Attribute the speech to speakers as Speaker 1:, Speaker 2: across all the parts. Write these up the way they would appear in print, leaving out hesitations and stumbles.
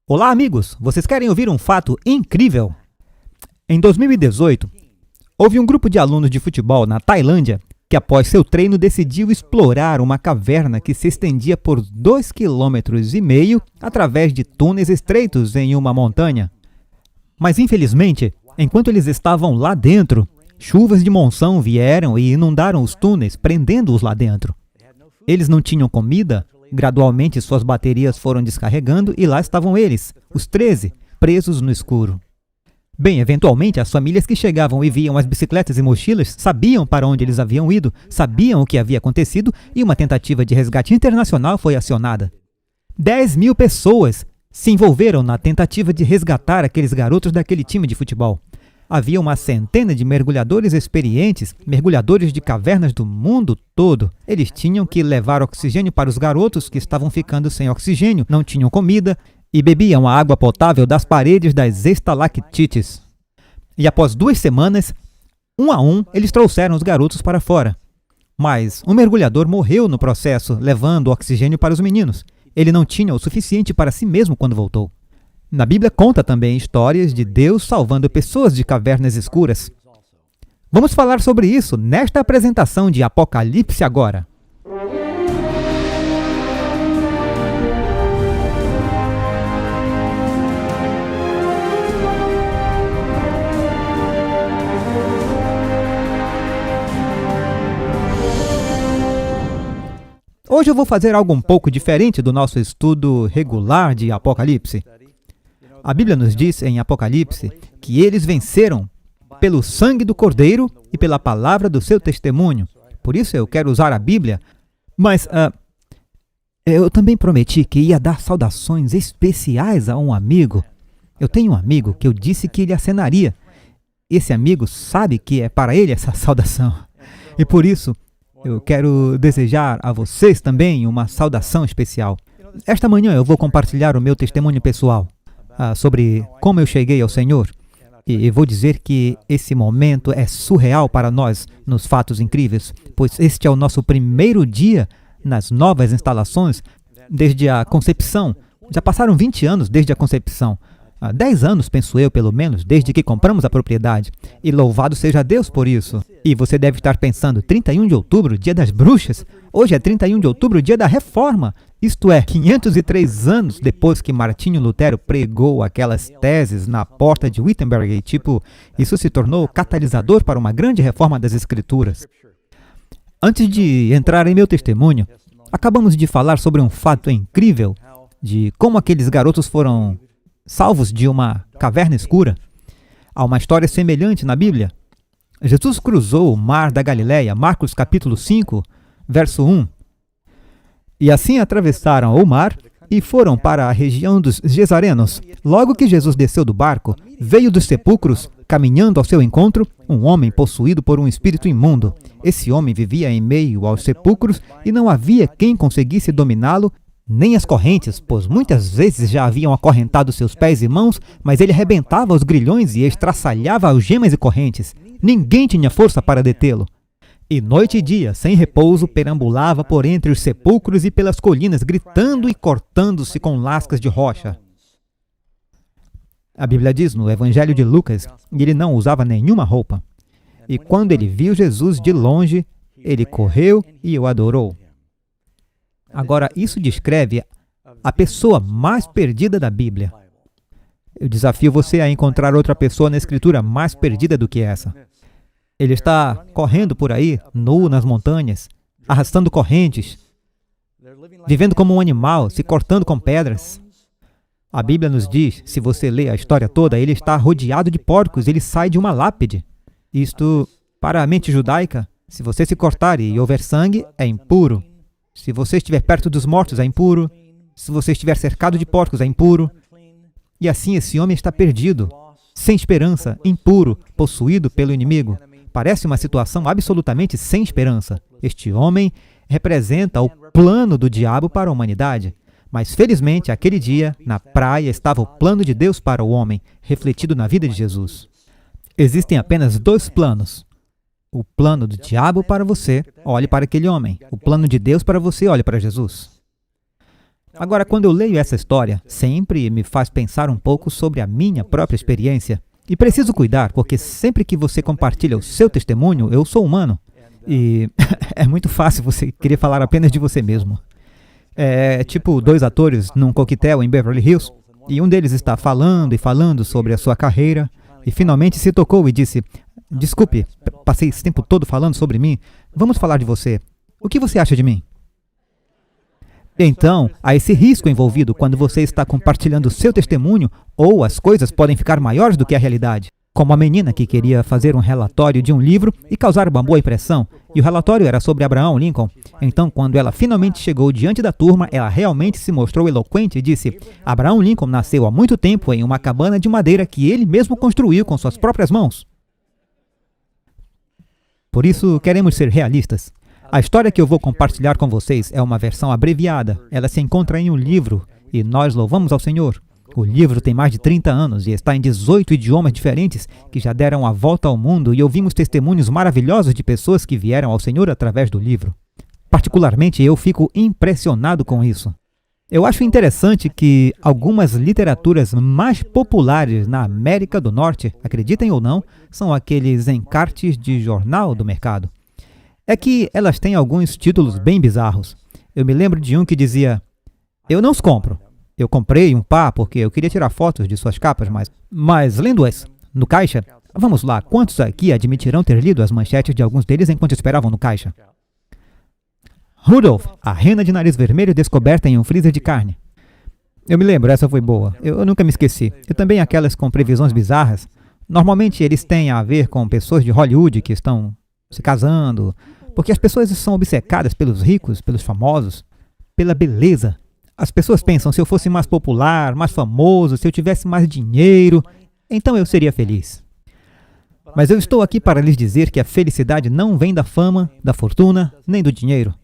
Speaker 1: Olá, amigos! Vocês querem ouvir um fato incrível? Em 2018, houve um grupo de alunos de futebol na Tailândia que, após seu treino, decidiu explorar uma caverna que se estendia por 2,5 km através de túneis estreitos em uma montanha. Mas, infelizmente, enquanto eles estavam lá dentro, chuvas de monção vieram e inundaram os túneis, prendendo-os lá dentro. Eles não tinham comida. Gradualmente, suas baterias foram descarregando e lá estavam eles, os 13, presos no escuro. Bem, eventualmente, as famílias que chegavam e viam as bicicletas e mochilas sabiam para onde eles haviam ido, sabiam o que havia acontecido e uma tentativa de resgate internacional foi acionada. 10.000 pessoas se envolveram na tentativa de resgatar aqueles garotos daquele time de futebol. Havia uma centena de mergulhadores experientes, mergulhadores de cavernas do mundo todo. Eles tinham que levar oxigênio para os garotos que estavam ficando sem oxigênio, não tinham comida e bebiam a água potável das paredes das estalactites. E após 2 semanas, um a um, eles trouxeram os garotos para fora. Mas um mergulhador morreu no processo, levando oxigênio para os meninos. Ele não tinha o suficiente para si mesmo quando voltou. Na Bíblia conta também histórias de Deus salvando pessoas de cavernas escuras. Vamos falar sobre isso nesta apresentação de Apocalipse agora. Hoje eu vou fazer algo um pouco diferente do nosso estudo regular de Apocalipse. A Bíblia nos diz em Apocalipse que eles venceram pelo sangue do Cordeiro e pela palavra do seu testemunho. Por isso eu quero usar a Bíblia, mas eu também prometi que ia dar saudações especiais a um amigo. Eu tenho um amigo que eu disse que ele acenaria. Esse amigo sabe que é para ele essa saudação. E por isso eu quero desejar a vocês também uma saudação especial. Esta manhã eu vou compartilhar o meu testemunho pessoal sobre como eu cheguei ao Senhor. E vou dizer que esse momento é surreal para nós nos Fatos Incríveis, pois este é o nosso primeiro dia nas novas instalações desde a concepção. Já passaram 20 anos desde a concepção. 10 anos, penso eu, pelo menos, desde que compramos a propriedade. E louvado seja Deus por isso. E você deve estar pensando, 31 de outubro, dia das bruxas? Hoje é 31 de outubro, dia da reforma. Isto é, 503 anos depois que Martinho Lutero pregou aquelas teses na porta de Wittenberg. E, isso se tornou catalisador para uma grande reforma das Escrituras. Antes de entrar em meu testemunho, acabamos de falar sobre um fato incrível de como aqueles garotos foram salvos de uma caverna escura. Há uma história semelhante na Bíblia. Jesus cruzou o mar da Galileia, Marcos capítulo 5, verso 1. E assim atravessaram o mar e foram para a região dos Gesarenos. Logo que Jesus desceu do barco, veio dos sepulcros, caminhando ao seu encontro, um homem possuído por um espírito imundo. Esse homem vivia em meio aos sepulcros e não havia quem conseguisse dominá-lo, nem as correntes, pois muitas vezes já haviam acorrentado seus pés e mãos, mas ele arrebentava os grilhões e estraçalhava algemas e correntes. Ninguém tinha força para detê-lo. E noite e dia, sem repouso, perambulava por entre os sepulcros e pelas colinas, gritando e cortando-se com lascas de rocha. A Bíblia diz no Evangelho de Lucas que ele não usava nenhuma roupa. E quando ele viu Jesus de longe, ele correu e o adorou. Agora, isso descreve a pessoa mais perdida da Bíblia. Eu desafio você a encontrar outra pessoa na Escritura mais perdida do que essa. Ele está correndo por aí, nu nas montanhas, arrastando correntes, vivendo como um animal, se cortando com pedras. A Bíblia nos diz, se você lê a história toda, ele está rodeado de porcos, ele sai de uma lápide. Isto, para a mente judaica, se você se cortar e houver sangue, é impuro. Se você estiver perto dos mortos, é impuro. Se você estiver cercado de porcos, é impuro. E assim esse homem está perdido, sem esperança, impuro, possuído pelo inimigo. Parece uma situação absolutamente sem esperança. Este homem representa o plano do diabo para a humanidade. Mas, felizmente, aquele dia, na praia, estava o plano de Deus para o homem, refletido na vida de Jesus. Existem apenas 2 planos. O plano do diabo para você, olhe para aquele homem. O plano de Deus para você, olhe para Jesus. Agora, quando eu leio essa história, sempre me faz pensar um pouco sobre a minha própria experiência. E preciso cuidar, porque sempre que você compartilha o seu testemunho, eu sou humano. E é muito fácil você querer falar apenas de você mesmo. É tipo dois atores num coquetel em Beverly Hills, e um deles está falando e falando sobre a sua carreira, e finalmente se tocou e disse: "Desculpe, passei esse tempo todo falando sobre mim, vamos falar de você. O que você acha de mim?" Então, há esse risco envolvido quando você está compartilhando o seu testemunho, ou as coisas podem ficar maiores do que a realidade. Como a menina que queria fazer um relatório de um livro e causar uma boa impressão, e o relatório era sobre Abraham Lincoln. Então, quando ela finalmente chegou diante da turma, ela realmente se mostrou eloquente e disse: "Abraham Lincoln nasceu há muito tempo em uma cabana de madeira que ele mesmo construiu com suas próprias mãos." Por isso, queremos ser realistas. A história que eu vou compartilhar com vocês é uma versão abreviada. Ela se encontra em um livro, e nós louvamos ao Senhor. O livro tem mais de 30 anos e está em 18 idiomas diferentes que já deram a volta ao mundo, e ouvimos testemunhos maravilhosos de pessoas que vieram ao Senhor através do livro. Particularmente, eu fico impressionado com isso. Eu acho interessante que algumas literaturas mais populares na América do Norte, acreditem ou não, são aqueles encartes de jornal do mercado. É que elas têm alguns títulos bem bizarros. Eu me lembro de um que dizia: "Eu não os compro. Eu comprei um par porque eu queria tirar fotos de suas capas, mas lendo-as no caixa, vamos lá, quantos aqui admitirão ter lido as manchetes de alguns deles enquanto esperavam no caixa? Rudolph, a rena de nariz vermelho descoberta em um freezer de carne." Eu me lembro, essa foi boa. Eu nunca me esqueci. E também aquelas com previsões bizarras. Normalmente eles têm a ver com pessoas de Hollywood que estão se casando, porque as pessoas são obcecadas pelos ricos, pelos famosos, pela beleza. As pessoas pensam: se eu fosse mais popular, mais famoso, se eu tivesse mais dinheiro, então eu seria feliz. Mas eu estou aqui para lhes dizer que a felicidade não vem da fama, da fortuna, nem do dinheiro.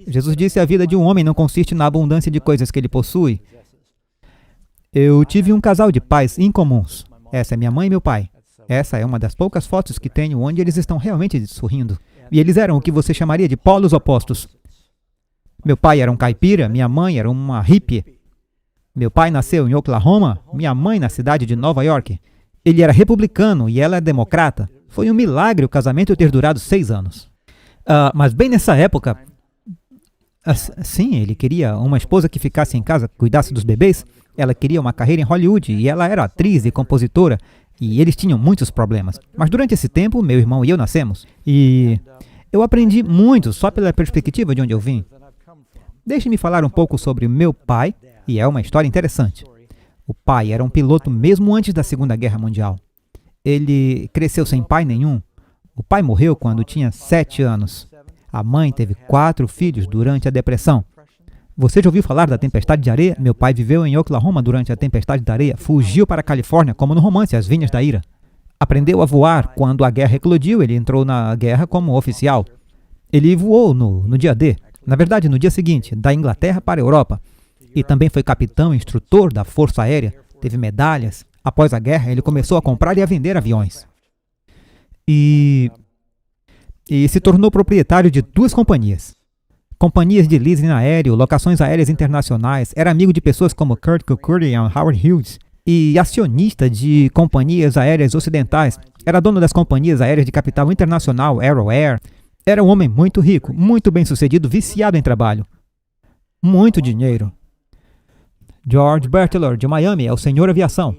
Speaker 1: Jesus disse: a vida de um homem não consiste na abundância de coisas que ele possui. Eu tive um casal de pais incomuns. Essa é minha mãe e meu pai. Essa é uma das poucas fotos que tenho onde eles estão realmente sorrindo. E eles eram o que você chamaria de polos opostos. Meu pai era um caipira, minha mãe era uma hippie. Meu pai nasceu em Oklahoma, minha mãe na cidade de Nova York. Ele era republicano e ela é democrata. Foi um milagre o casamento ter durado 6 anos. Mas bem nessa época, sim, ele queria uma esposa que ficasse em casa, cuidasse dos bebês. Ela queria uma carreira em Hollywood e ela era atriz e compositora. E eles tinham muitos problemas. Mas durante esse tempo, meu irmão e eu nascemos. E eu aprendi muito só pela perspectiva de onde eu vim. Deixe-me falar um pouco sobre meu pai, e é uma história interessante. O pai era um piloto mesmo antes da Segunda Guerra Mundial. Ele cresceu sem pai nenhum. O pai morreu quando tinha 7 anos. A mãe teve 4 filhos durante a Depressão. Você já ouviu falar da tempestade de areia? Meu pai viveu em Oklahoma durante a tempestade da areia, fugiu para a Califórnia, como no romance As Vinhas da Ira. Aprendeu a voar quando a guerra eclodiu, ele entrou na guerra como oficial. Ele voou no dia D, na verdade no dia seguinte, da Inglaterra para a Europa. E também foi capitão e instrutor da Força Aérea, teve medalhas. Após a guerra, ele começou a comprar e a vender aviões. E se tornou proprietário de 2 companhias. Companhias de leasing aéreo, locações aéreas internacionais, era amigo de pessoas como Kurt Cookert e Howard Hughes, e acionista de companhias aéreas ocidentais. Era dono das companhias aéreas de capital internacional, Aero Air. Era um homem muito rico, muito bem-sucedido, viciado em trabalho. Muito dinheiro. George Berthelor, de Miami, é o senhor aviação.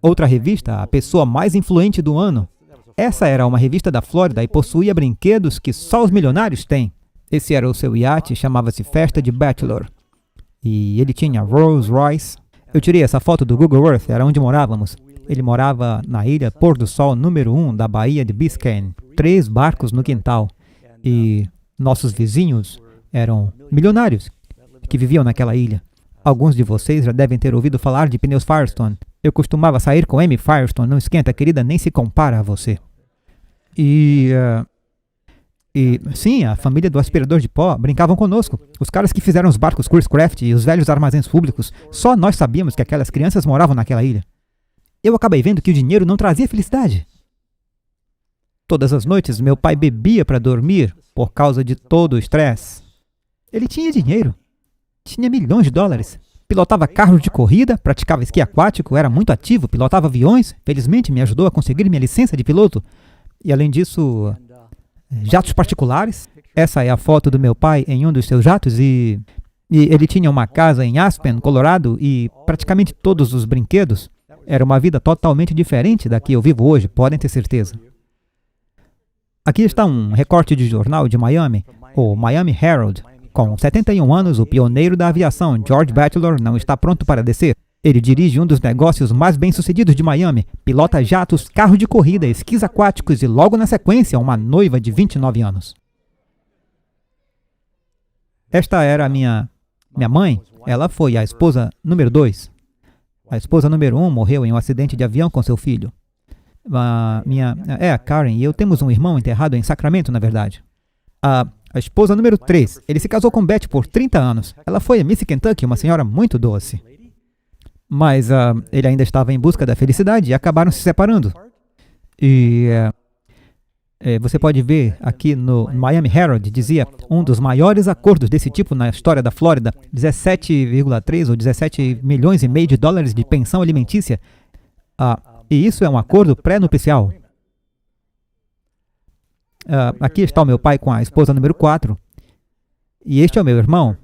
Speaker 1: Outra revista, a pessoa mais influente do ano. Essa era uma revista da Flórida e possuía brinquedos que só os milionários têm. Esse era o seu iate, chamava-se Festa de Bachelor. E ele tinha Rolls Royce. Eu tirei essa foto do Google Earth, era onde morávamos. Ele morava na ilha Pôr do Sol número 1 da Baía de Biscayne. 3 barcos no quintal. E nossos vizinhos eram milionários que viviam naquela ilha. Alguns de vocês já devem ter ouvido falar de pneus Firestone. Eu costumava sair com Amy Firestone, não esquenta, querida, nem se compara a você. E sim, a família do aspirador de pó brincavam conosco. Os caras que fizeram os barcos Chris-Craft e os velhos armazéns públicos, só nós sabíamos que aquelas crianças moravam naquela ilha. Eu acabei vendo que o dinheiro não trazia felicidade. Todas as noites, meu pai bebia para dormir por causa de todo o estresse. Ele tinha dinheiro. tinha milhões de dólares. Pilotava carros de corrida, praticava esqui aquático, era muito ativo, pilotava aviões. Felizmente me ajudou a conseguir minha licença de piloto. E além disso, jatos particulares. Essa é a foto do meu pai em um dos seus jatos e ele tinha uma casa em Aspen, Colorado, e praticamente todos os brinquedos. Era uma vida totalmente diferente da que eu vivo hoje, podem ter certeza. Aqui está um recorte de jornal de Miami, o Miami Herald. Com 71 anos, o pioneiro da aviação, George Batchelor, não está pronto para descer. Ele dirige um dos negócios mais bem-sucedidos de Miami, pilota jatos, carros de corrida, esquis aquáticos e logo na sequência, uma noiva de 29 anos. Esta era a minha mãe. Ela foi a esposa número 2. A esposa número 1 morreu em um acidente de avião com seu filho. A Karen e eu temos um irmão enterrado em Sacramento, na verdade. A esposa número 3, ele se casou com Beth por 30 anos. Ela foi a Miss Kentucky, uma senhora muito doce. Mas ele ainda estava em busca da felicidade e acabaram se separando. E você pode ver aqui no Miami Herald, dizia, um dos maiores acordos desse tipo na história da Flórida, 17,3 ou 17 milhões e meio de dólares de pensão alimentícia. E isso é um acordo pré-nupcial. Aqui está o meu pai com a esposa número 4. E este é o meu irmão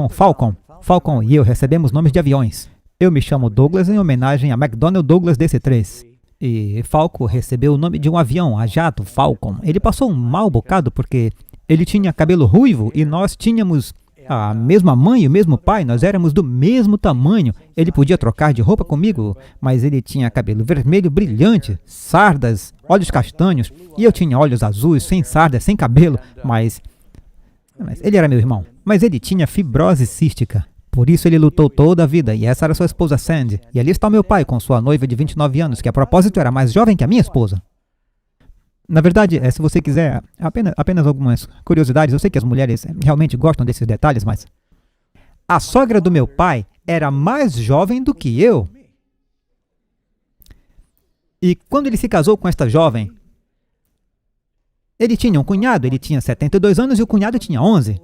Speaker 1: Falcon. Falcon e eu recebemos nomes de aviões. Eu me chamo Douglas em homenagem a McDonnell Douglas DC-3. E Falcon recebeu o nome de um avião, a jato Falcon. Ele passou um mau bocado porque ele tinha cabelo ruivo e nós tínhamos a mesma mãe e o mesmo pai, nós éramos do mesmo tamanho. Ele podia trocar de roupa comigo, mas ele tinha cabelo vermelho brilhante, sardas, olhos castanhos, e eu tinha olhos azuis, sem sardas, sem cabelo, mas ele era meu irmão. Mas ele tinha fibrose cística. Por isso ele lutou toda a vida, e essa era sua esposa Sandy. E ali está o meu pai com sua noiva de 29 anos, que a propósito era mais jovem que a minha esposa. Na verdade, se você quiser, apenas algumas curiosidades, eu sei que as mulheres realmente gostam desses detalhes, mas a sogra do meu pai era mais jovem do que eu. E quando ele se casou com esta jovem, ele tinha um cunhado, ele tinha 72 anos e o cunhado tinha 11.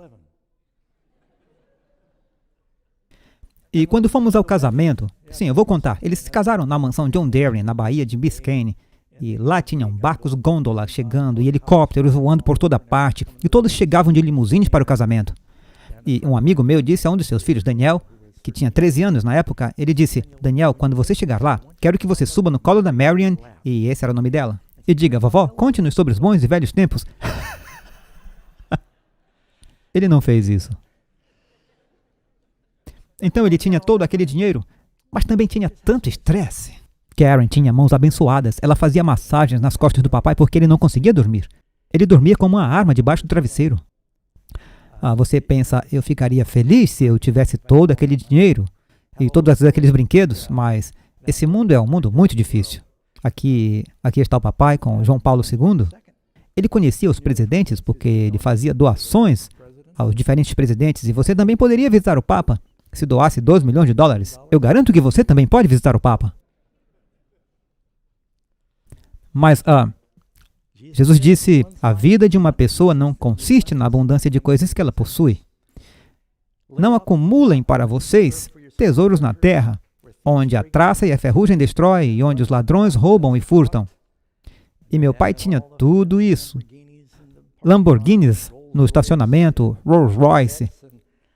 Speaker 1: E quando fomos ao casamento, sim, eu vou contar, eles se casaram na mansão John Deere, na Baía de Biscayne. E lá tinham barcos gôndola chegando e helicópteros voando por toda parte. E todos chegavam de limusines para o casamento. E um amigo meu disse a um dos seus filhos, Daniel, que tinha 13 anos na época, ele disse, Daniel, quando você chegar lá, quero que você suba no colo da Marian, e esse era o nome dela, e diga, vovó, conte-nos sobre os bons e velhos tempos. Ele não fez isso. Então ele tinha todo aquele dinheiro, mas também tinha tanto estresse. Karen tinha mãos abençoadas. Ela fazia massagens nas costas do papai porque ele não conseguia dormir. Ele dormia como uma arma debaixo do travesseiro. Você pensa, eu ficaria feliz se eu tivesse todo aquele dinheiro e todos aqueles brinquedos, mas esse mundo é um mundo muito difícil. Aqui está o papai com João Paulo II. Ele conhecia os presidentes porque ele fazia doações aos diferentes presidentes e você também poderia visitar o Papa se doasse 2 milhões de dólares. Eu garanto que você também pode visitar o Papa. Mas Jesus disse, a vida de uma pessoa não consiste na abundância de coisas que ela possui. Não acumulem para vocês tesouros na terra, onde a traça e a ferrugem destrói e onde os ladrões roubam e furtam. E meu pai tinha tudo isso. Lamborghinis no estacionamento, Rolls Royce,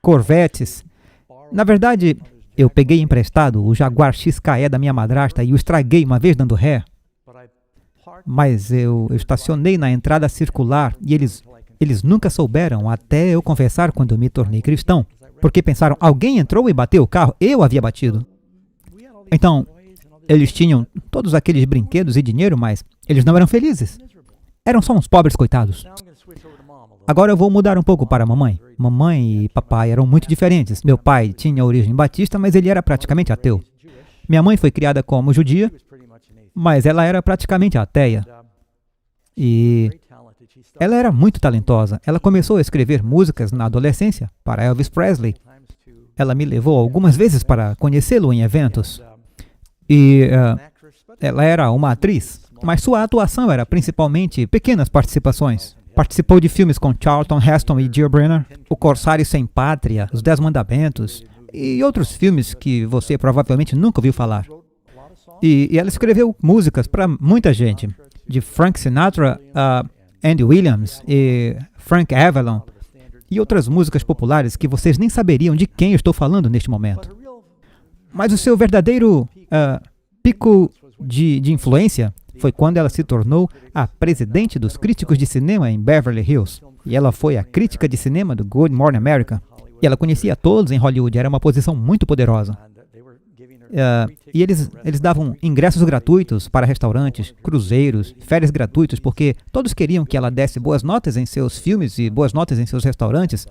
Speaker 1: Corvettes. Na verdade, eu peguei emprestado o Jaguar XKE da minha madrasta e o estraguei uma vez dando ré. Mas eu estacionei na entrada circular e eles nunca souberam até eu confessar quando eu me tornei cristão. Porque pensaram, alguém entrou e bateu o carro, eu havia batido. Então, eles tinham todos aqueles brinquedos e dinheiro, mas eles não eram felizes. Eram só uns pobres coitados. Agora eu vou mudar um pouco para a mamãe. Mamãe e papai eram muito diferentes. Meu pai tinha origem batista, mas ele era praticamente ateu. Minha mãe foi criada como judia, mas ela era praticamente ateia. E ela era muito talentosa. Ela começou a escrever músicas na adolescência para Elvis Presley. Ela me levou algumas vezes para conhecê-lo em eventos. E ela era uma atriz, mas sua atuação era principalmente pequenas participações Participou de filmes com Charlton Heston e Gil Brenner, O Corsário Sem Pátria, Os 10 Mandamentos e outros filmes que você provavelmente nunca ouviu falar. E ela escreveu músicas para muita gente, de Frank Sinatra a Andy Williams e Frank Avalon, e outras músicas populares que vocês nem saberiam de quem eu estou falando neste momento. Mas o seu verdadeiro pico de influência foi quando ela se tornou a presidente dos críticos de cinema em Beverly Hills. E ela foi a crítica de cinema do Good Morning America. E ela conhecia todos em Hollywood, era uma posição muito poderosa. E eles davam ingressos gratuitos para restaurantes, cruzeiros, férias gratuitas, porque todos queriam que ela desse boas notas em seus filmes e boas notas em seus restaurantes.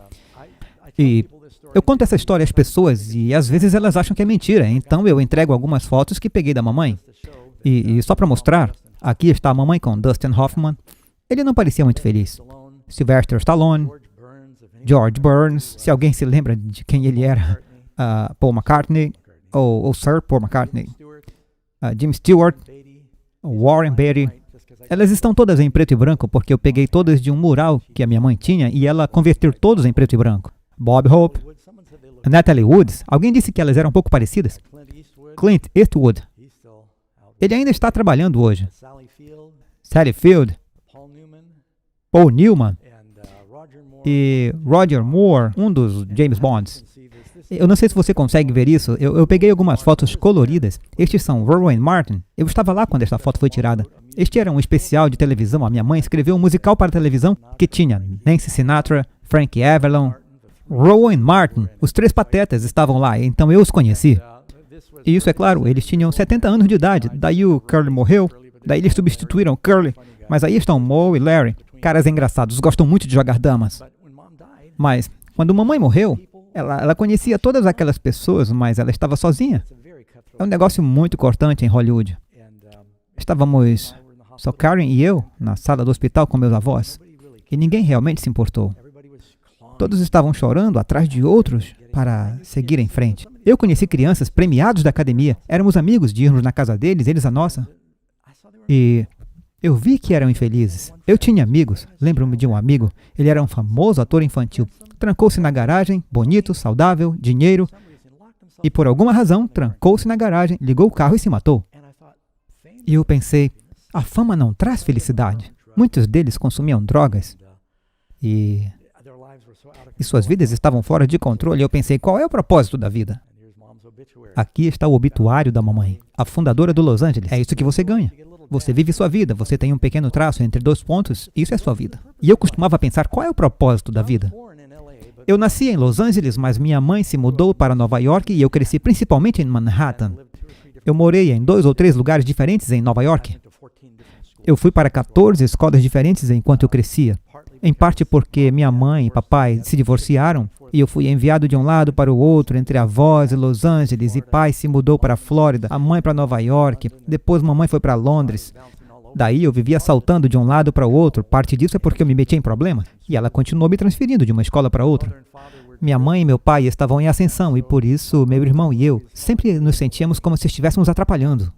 Speaker 1: E eu conto essa história às pessoas e às vezes elas acham que é mentira, então eu entrego algumas fotos que peguei da mamãe. E só para mostrar, aqui está a mamãe com Dustin Hoffman. Ele não parecia muito feliz. Sylvester Stallone, George Burns, se alguém se lembra de quem ele era, Paul McCartney, ou Sir Paul McCartney, Jim Stewart, Warren Beatty. Elas estão todas em preto e branco porque eu peguei todas de um mural que a minha mãe tinha e ela converteu todos em preto e branco. Bob Hope, Natalie Woods, alguém disse que elas eram um pouco parecidas. Clint Eastwood, ele ainda está trabalhando hoje. Sally Field, Paul Newman e Roger Moore, um dos James Bonds. Eu não sei se você consegue ver isso, eu peguei algumas fotos coloridas. Estes são Rowan Martin. Eu estava lá quando esta foto foi tirada. Este era um especial de televisão. A minha mãe escreveu um musical para televisão que tinha Nancy Sinatra, Frank Avalon, Rowan Martin. Os três patetas estavam lá, então eu os conheci. E isso é claro, eles tinham 70 anos de idade. Daí o Curly morreu, daí eles substituíram o Curly. Mas aí estão Moe e Larry. Caras engraçados, gostam muito de jogar damas. Mas quando mamãe morreu, ela conhecia todas aquelas pessoas, mas ela estava sozinha. É um negócio muito cortante em Hollywood. Estávamos só Karen e eu na sala do hospital com meus avós, e ninguém realmente se importou. Todos estavam chorando atrás de outros para seguir em frente. Eu conheci crianças premiados da academia, éramos amigos de irmos na casa deles, eles a nossa. E eu vi que eram infelizes. Eu tinha amigos, lembro-me de um amigo, ele era um famoso ator infantil. Trancou-se na garagem, bonito, saudável, dinheiro, e por alguma razão, trancou-se na garagem, ligou o carro e se matou. E eu pensei, a fama não traz felicidade. Muitos deles consumiam drogas e suas vidas estavam fora de controle. Eu pensei, qual é o propósito da vida? Aqui está o obituário da mamãe, a fundadora do Los Angeles. É isso que você ganha. Você vive sua vida, você tem um pequeno traço entre dois pontos, isso é sua vida. E eu costumava pensar, qual é o propósito da vida? Eu nasci em Los Angeles, mas minha mãe se mudou para Nova York e eu cresci principalmente em Manhattan. Eu morei em 2 ou 3 lugares diferentes em Nova York. Eu fui para 14 escolas diferentes enquanto eu crescia. Em parte porque minha mãe e papai se divorciaram e eu fui enviado de um lado para o outro entre avós e Los Angeles, e pai se mudou para a Flórida, a mãe para Nova York, depois mamãe foi para Londres. Daí eu vivia saltando de um lado para o outro. Parte disso é porque eu me meti em problemas e ela continuou me transferindo de uma escola para outra. Minha mãe e meu pai estavam em ascensão e por isso meu irmão e eu sempre nos sentíamos como se estivéssemos atrapalhando.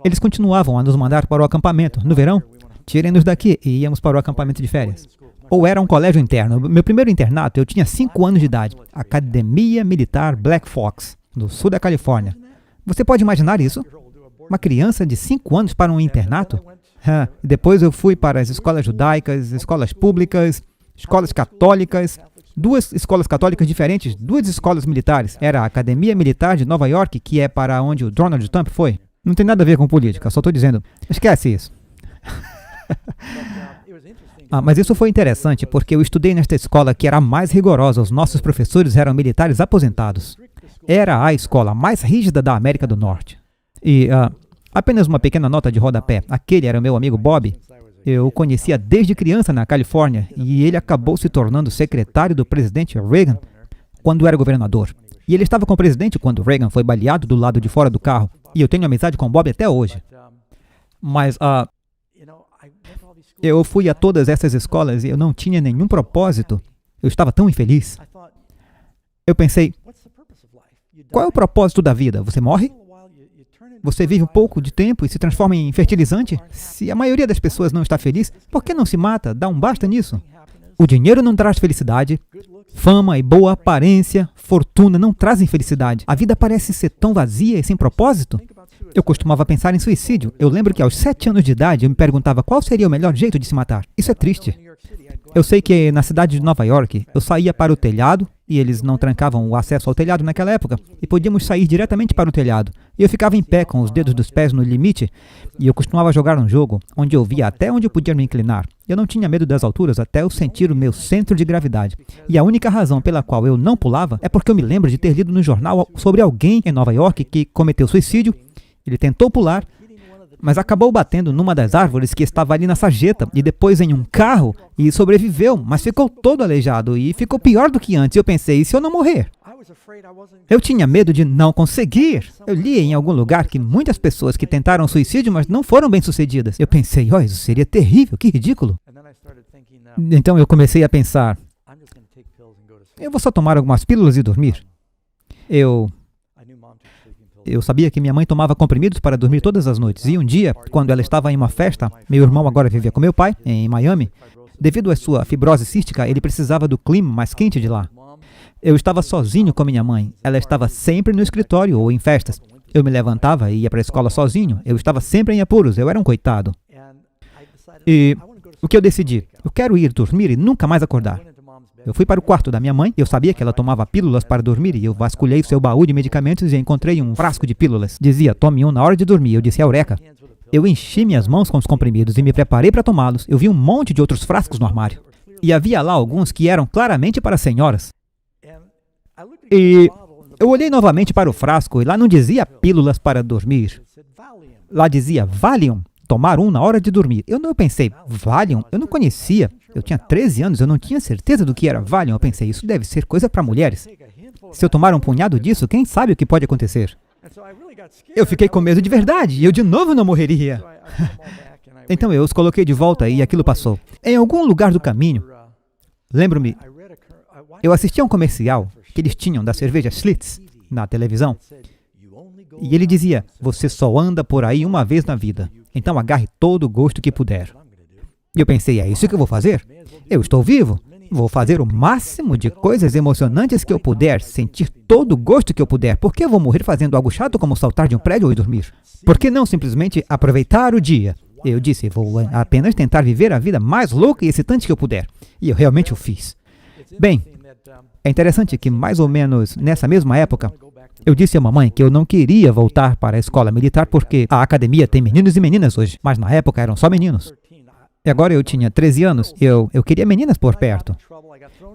Speaker 1: Eles continuavam a nos mandar para o acampamento. No verão, tirem-nos daqui e íamos para o acampamento de férias. Ou era um colégio interno. Meu primeiro internato, eu tinha 5 anos de idade. Academia Militar Black Fox, no sul da Califórnia. Você pode imaginar isso? Uma criança de 5 anos para um internato? Depois eu fui para as escolas judaicas, escolas públicas, escolas católicas, 2 escolas católicas diferentes, 2 escolas militares. Era a Academia Militar de Nova York, que é para onde o Donald Trump foi. Não tem nada a ver com política, só estou dizendo. Esquece isso. Mas isso foi interessante, porque eu estudei nesta escola que era a mais rigorosa. Os nossos professores eram militares aposentados. Era a escola mais rígida da América do Norte. E apenas uma pequena nota de rodapé. Aquele era o meu amigo Bob. Eu o conhecia desde criança na Califórnia e ele acabou se tornando secretário do presidente Reagan quando era governador. E ele estava com o presidente quando Reagan foi baleado do lado de fora do carro. E eu tenho amizade com Bob até hoje. Mas eu fui a todas essas escolas e eu não tinha nenhum propósito. Eu estava tão infeliz. Eu pensei, qual é o propósito da vida? Você morre? Você vive um pouco de tempo e se transforma em fertilizante? Se a maioria das pessoas não está feliz, por que não se mata? Dá um basta nisso. O dinheiro não traz felicidade. Fama e boa aparência, fortuna não trazem felicidade. A vida parece ser tão vazia e sem propósito. Eu costumava pensar em suicídio. Eu lembro que aos 7 anos de idade eu me perguntava qual seria o melhor jeito de se matar. Isso é triste. Eu sei que na cidade de Nova York, eu saía para o telhado, e eles não trancavam o acesso ao telhado naquela época, e podíamos sair diretamente para o telhado. E eu ficava em pé com os dedos dos pés no limite, e eu costumava jogar um jogo onde eu via até onde eu podia me inclinar. Eu não tinha medo das alturas até eu sentir o meu centro de gravidade. E a única razão pela qual eu não pulava é porque eu me lembro de ter lido no jornal sobre alguém em Nova York que cometeu suicídio. Ele tentou pular, mas acabou batendo numa das árvores que estava ali na sarjeta e depois em um carro e sobreviveu, mas ficou todo aleijado e ficou pior do que antes. Eu pensei, e se eu não morrer? Eu tinha medo de não conseguir. Eu li em algum lugar que muitas pessoas que tentaram suicídio, mas não foram bem-sucedidas. Eu pensei, isso seria terrível, que ridículo. Então eu comecei a pensar, eu vou só tomar algumas pílulas e dormir. Eu sabia que minha mãe tomava comprimidos para dormir todas as noites. E um dia, quando ela estava em uma festa, meu irmão agora vivia com meu pai, em Miami. Devido à sua fibrose cística, ele precisava do clima mais quente de lá. Eu estava sozinho com minha mãe. Ela estava sempre no escritório ou em festas. Eu me levantava e ia para a escola sozinho. Eu estava sempre em apuros. Eu era um coitado. E o que eu decidi? Eu quero ir dormir e nunca mais acordar. Eu fui para o quarto da minha mãe, eu sabia que ela tomava pílulas para dormir e eu vasculhei o seu baú de medicamentos e encontrei um frasco de pílulas. Dizia, tome um na hora de dormir. Eu disse, eureka. Eu enchi minhas mãos com os comprimidos e me preparei para tomá-los. Eu vi um monte de outros frascos no armário. E havia lá alguns que eram claramente para senhoras. E eu olhei novamente para o frasco e lá não dizia pílulas para dormir. Lá dizia Valium, tomar um na hora de dormir. Eu pensei, Valium? Eu não conhecia. Eu tinha 13 anos, eu não tinha certeza do que era Valium. Eu pensei, isso deve ser coisa para mulheres. Se eu tomar um punhado disso, quem sabe o que pode acontecer? Eu fiquei com medo de verdade e eu de novo não morreria. Então eu os coloquei de volta e aquilo passou. Em algum lugar do caminho, lembro-me, eu assisti a um comercial que eles tinham da cerveja Schlitz na televisão. E ele dizia, você só anda por aí uma vez na vida, então agarre todo o gosto que puder. E eu pensei, é isso que eu vou fazer? Eu estou vivo, vou fazer o máximo de coisas emocionantes que eu puder, sentir todo o gosto que eu puder. Por que eu vou morrer fazendo algo chato como saltar de um prédio ou dormir? Por que não simplesmente aproveitar o dia? Eu disse, vou apenas tentar viver a vida mais louca e excitante que eu puder. E eu realmente o fiz. Bem, é interessante que mais ou menos nessa mesma época, eu disse à mamãe que eu não queria voltar para a escola militar porque a academia tem meninos e meninas hoje, mas na época eram só meninos. E agora eu tinha 13 anos, eu queria meninas por perto.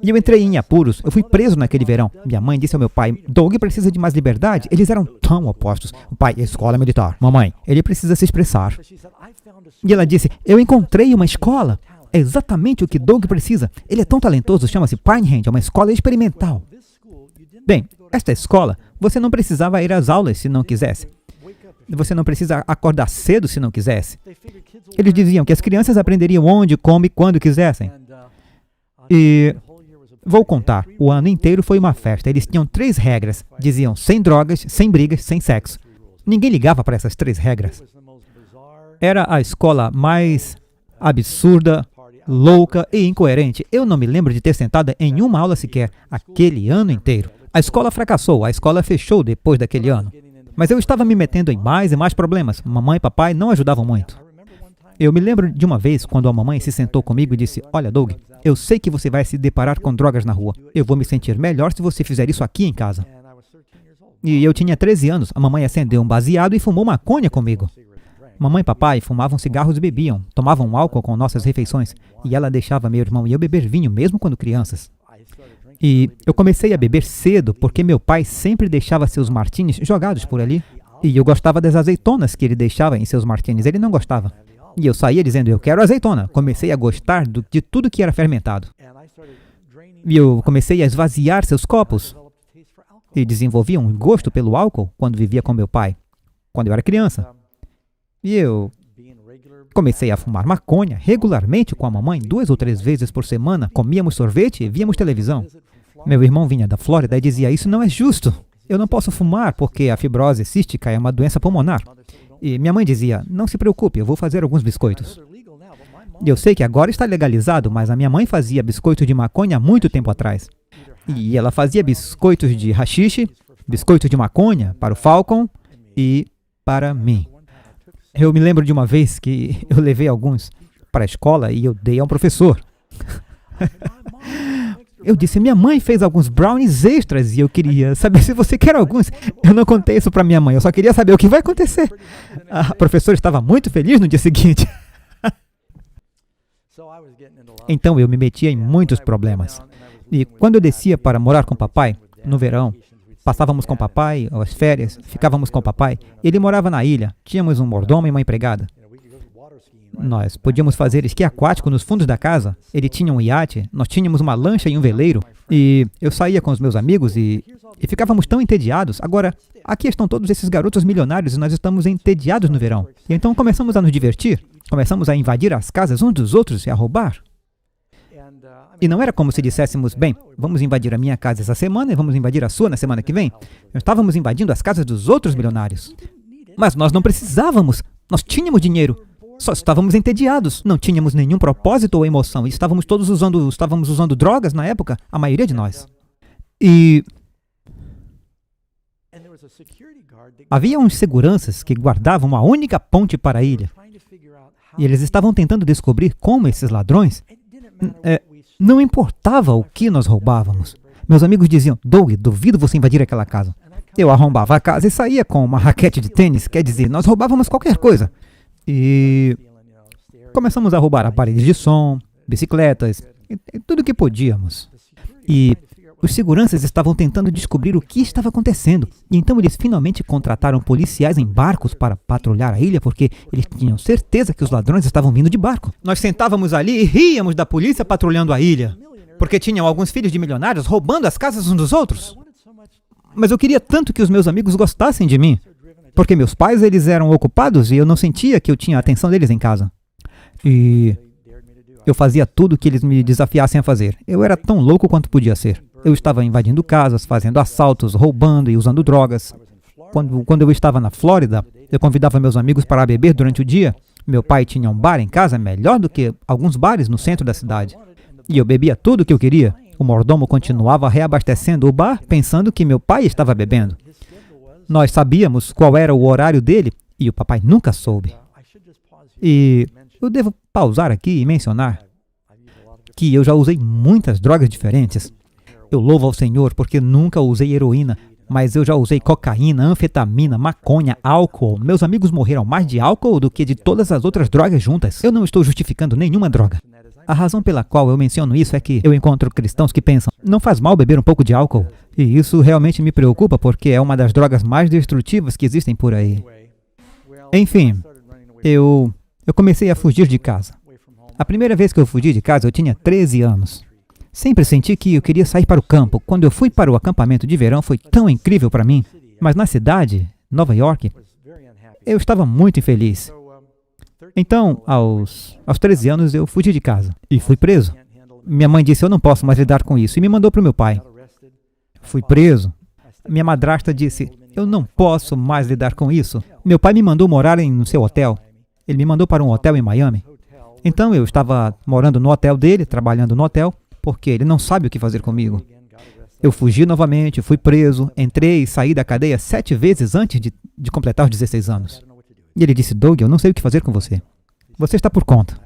Speaker 1: E eu entrei em apuros, eu fui preso naquele verão. Minha mãe disse ao meu pai, Doug precisa de mais liberdade. Eles eram tão opostos. O pai, escola militar. Mamãe, ele precisa se expressar. E ela disse, eu encontrei uma escola. É exatamente o que Doug precisa. Ele é tão talentoso, chama-se Pinehand, é uma escola experimental. Bem, esta escola, você não precisava ir às aulas se não quisesse. Você não precisa acordar cedo se não quisesse. Eles diziam que as crianças aprenderiam onde, como e quando quisessem. E vou contar, o ano inteiro foi uma festa. Eles tinham 3 regras. Diziam sem drogas, sem brigas, sem sexo. Ninguém ligava para essas 3 regras. Era a escola mais absurda, louca e incoerente. Eu não me lembro de ter sentado em uma aula sequer aquele ano inteiro. A escola fracassou, a escola fechou depois daquele ano. Mas eu estava me metendo em mais e mais problemas. Mamãe e papai não ajudavam muito. Eu me lembro de uma vez quando a mamãe se sentou comigo e disse, olha, Doug, eu sei que você vai se deparar com drogas na rua. Eu vou me sentir melhor se você fizer isso aqui em casa. E eu tinha 13 anos. A mamãe acendeu um baseado e fumou maconha comigo. Mamãe e papai fumavam cigarros e bebiam, tomavam álcool com nossas refeições. E ela deixava meu irmão e eu beber vinho mesmo quando crianças. E eu comecei a beber cedo porque meu pai sempre deixava seus martinis jogados por ali. E eu gostava das azeitonas que ele deixava em seus martinis. Ele não gostava. E eu saía dizendo, eu quero azeitona. Comecei a gostar de tudo que era fermentado. E eu comecei a esvaziar seus copos. E desenvolvi um gosto pelo álcool quando vivia com meu pai, quando eu era criança. E eu comecei a fumar maconha regularmente com a mamãe 2 ou 3 vezes por semana. Comíamos sorvete e víamos televisão. Meu irmão vinha da Flórida e dizia, isso não é justo. eu não posso fumar porque a fibrose cística é uma doença pulmonar. E minha mãe dizia, não se preocupe, eu vou fazer alguns biscoitos. E eu sei que agora está legalizado, mas a minha mãe fazia biscoito de maconha há muito tempo atrás. E ela fazia biscoitos de haxixe, biscoito de maconha para o Falcon e para mim. Eu me lembro de uma vez que eu levei alguns para a escola e eu dei a um professor. Eu disse, minha mãe fez alguns brownies extras e eu queria saber se você quer alguns. Eu não contei isso para minha mãe, eu só queria saber o que vai acontecer. A professora estava muito feliz no dia seguinte. Então eu me metia em muitos problemas. E quando eu descia para morar com o papai, no verão, passávamos com o papai, as férias, ficávamos com o papai. Ele morava na ilha, tínhamos um mordomo e uma empregada. Nós podíamos fazer esqui aquático nos fundos da casa. Ele tinha um iate, nós tínhamos uma lancha e um veleiro. E eu saía com os meus amigos e ficávamos tão entediados. Agora, aqui estão todos esses garotos milionários e nós estamos entediados no verão. E então começamos a nos divertir, começamos a invadir as casas uns dos outros e a roubar. E não era como se disséssemos, bem, vamos invadir a minha casa essa semana e vamos invadir a sua na semana que vem. Estávamos invadindo as casas dos outros milionários. Mas nós não precisávamos, nós tínhamos dinheiro. Só estávamos entediados, não tínhamos nenhum propósito ou emoção, e estávamos usando drogas na época, a maioria de nós. E havia uns seguranças que guardavam uma única ponte para a ilha, e eles estavam tentando descobrir como esses ladrões, não importava o que nós roubávamos. Meus amigos diziam, Doug, duvido você invadir aquela casa. Eu arrombava a casa e saía com uma raquete de tênis, quer dizer, nós roubávamos qualquer coisa. E começamos a roubar aparelhos de som, bicicletas, e tudo que podíamos. E os seguranças estavam tentando descobrir o que estava acontecendo. E então eles finalmente contrataram policiais em barcos para patrulhar a ilha, porque eles tinham certeza que os ladrões estavam vindo de barco. Nós sentávamos ali e ríamos da polícia patrulhando a ilha, porque tinham alguns filhos de milionários roubando as casas uns dos outros. Mas eu queria tanto que os meus amigos gostassem de mim, porque meus pais, eles eram ocupados e eu não sentia que eu tinha a atenção deles em casa. E eu fazia tudo o que eles me desafiassem a fazer. Eu era tão louco quanto podia ser. Eu estava invadindo casas, fazendo assaltos, roubando e usando drogas. Quando eu estava na Flórida, eu convidava meus amigos para beber durante o dia. Meu pai tinha um bar em casa melhor do que alguns bares no centro da cidade. E eu bebia tudo o que eu queria. O mordomo continuava reabastecendo o bar, pensando que meu pai estava bebendo. Nós sabíamos qual era o horário dele e o papai nunca soube. E eu devo pausar aqui e mencionar que eu já usei muitas drogas diferentes. Eu louvo ao Senhor porque nunca usei heroína, mas eu já usei cocaína, anfetamina, maconha, álcool. Meus amigos morreram mais de álcool do que de todas as outras drogas juntas. Eu não estou justificando nenhuma droga. A razão pela qual eu menciono isso é que eu encontro cristãos que pensam, não faz mal beber um pouco de álcool. E isso realmente me preocupa porque é uma das drogas mais destrutivas que existem por aí. Enfim, eu comecei a fugir de casa. A primeira vez que eu fugi de casa eu tinha 13 anos. Sempre senti que eu queria sair para o campo. Quando eu fui para o acampamento de verão foi tão incrível para mim. Mas na cidade, Nova York, eu estava muito infeliz. Então, aos 13 anos, eu fugi de casa e fui preso. Minha mãe disse, eu não posso mais lidar com isso, e me mandou para o meu pai. Fui preso. Minha madrasta disse, eu não posso mais lidar com isso. Meu pai me mandou morar no seu hotel. Ele me mandou para um hotel em Miami. Então, eu estava morando no hotel dele, trabalhando no hotel, porque ele não sabe o que fazer comigo. Eu fugi novamente, fui preso, entrei e saí da cadeia 7 vezes antes de completar os 16 anos. E ele disse, Doug, eu não sei o que fazer com você. Você está por conta.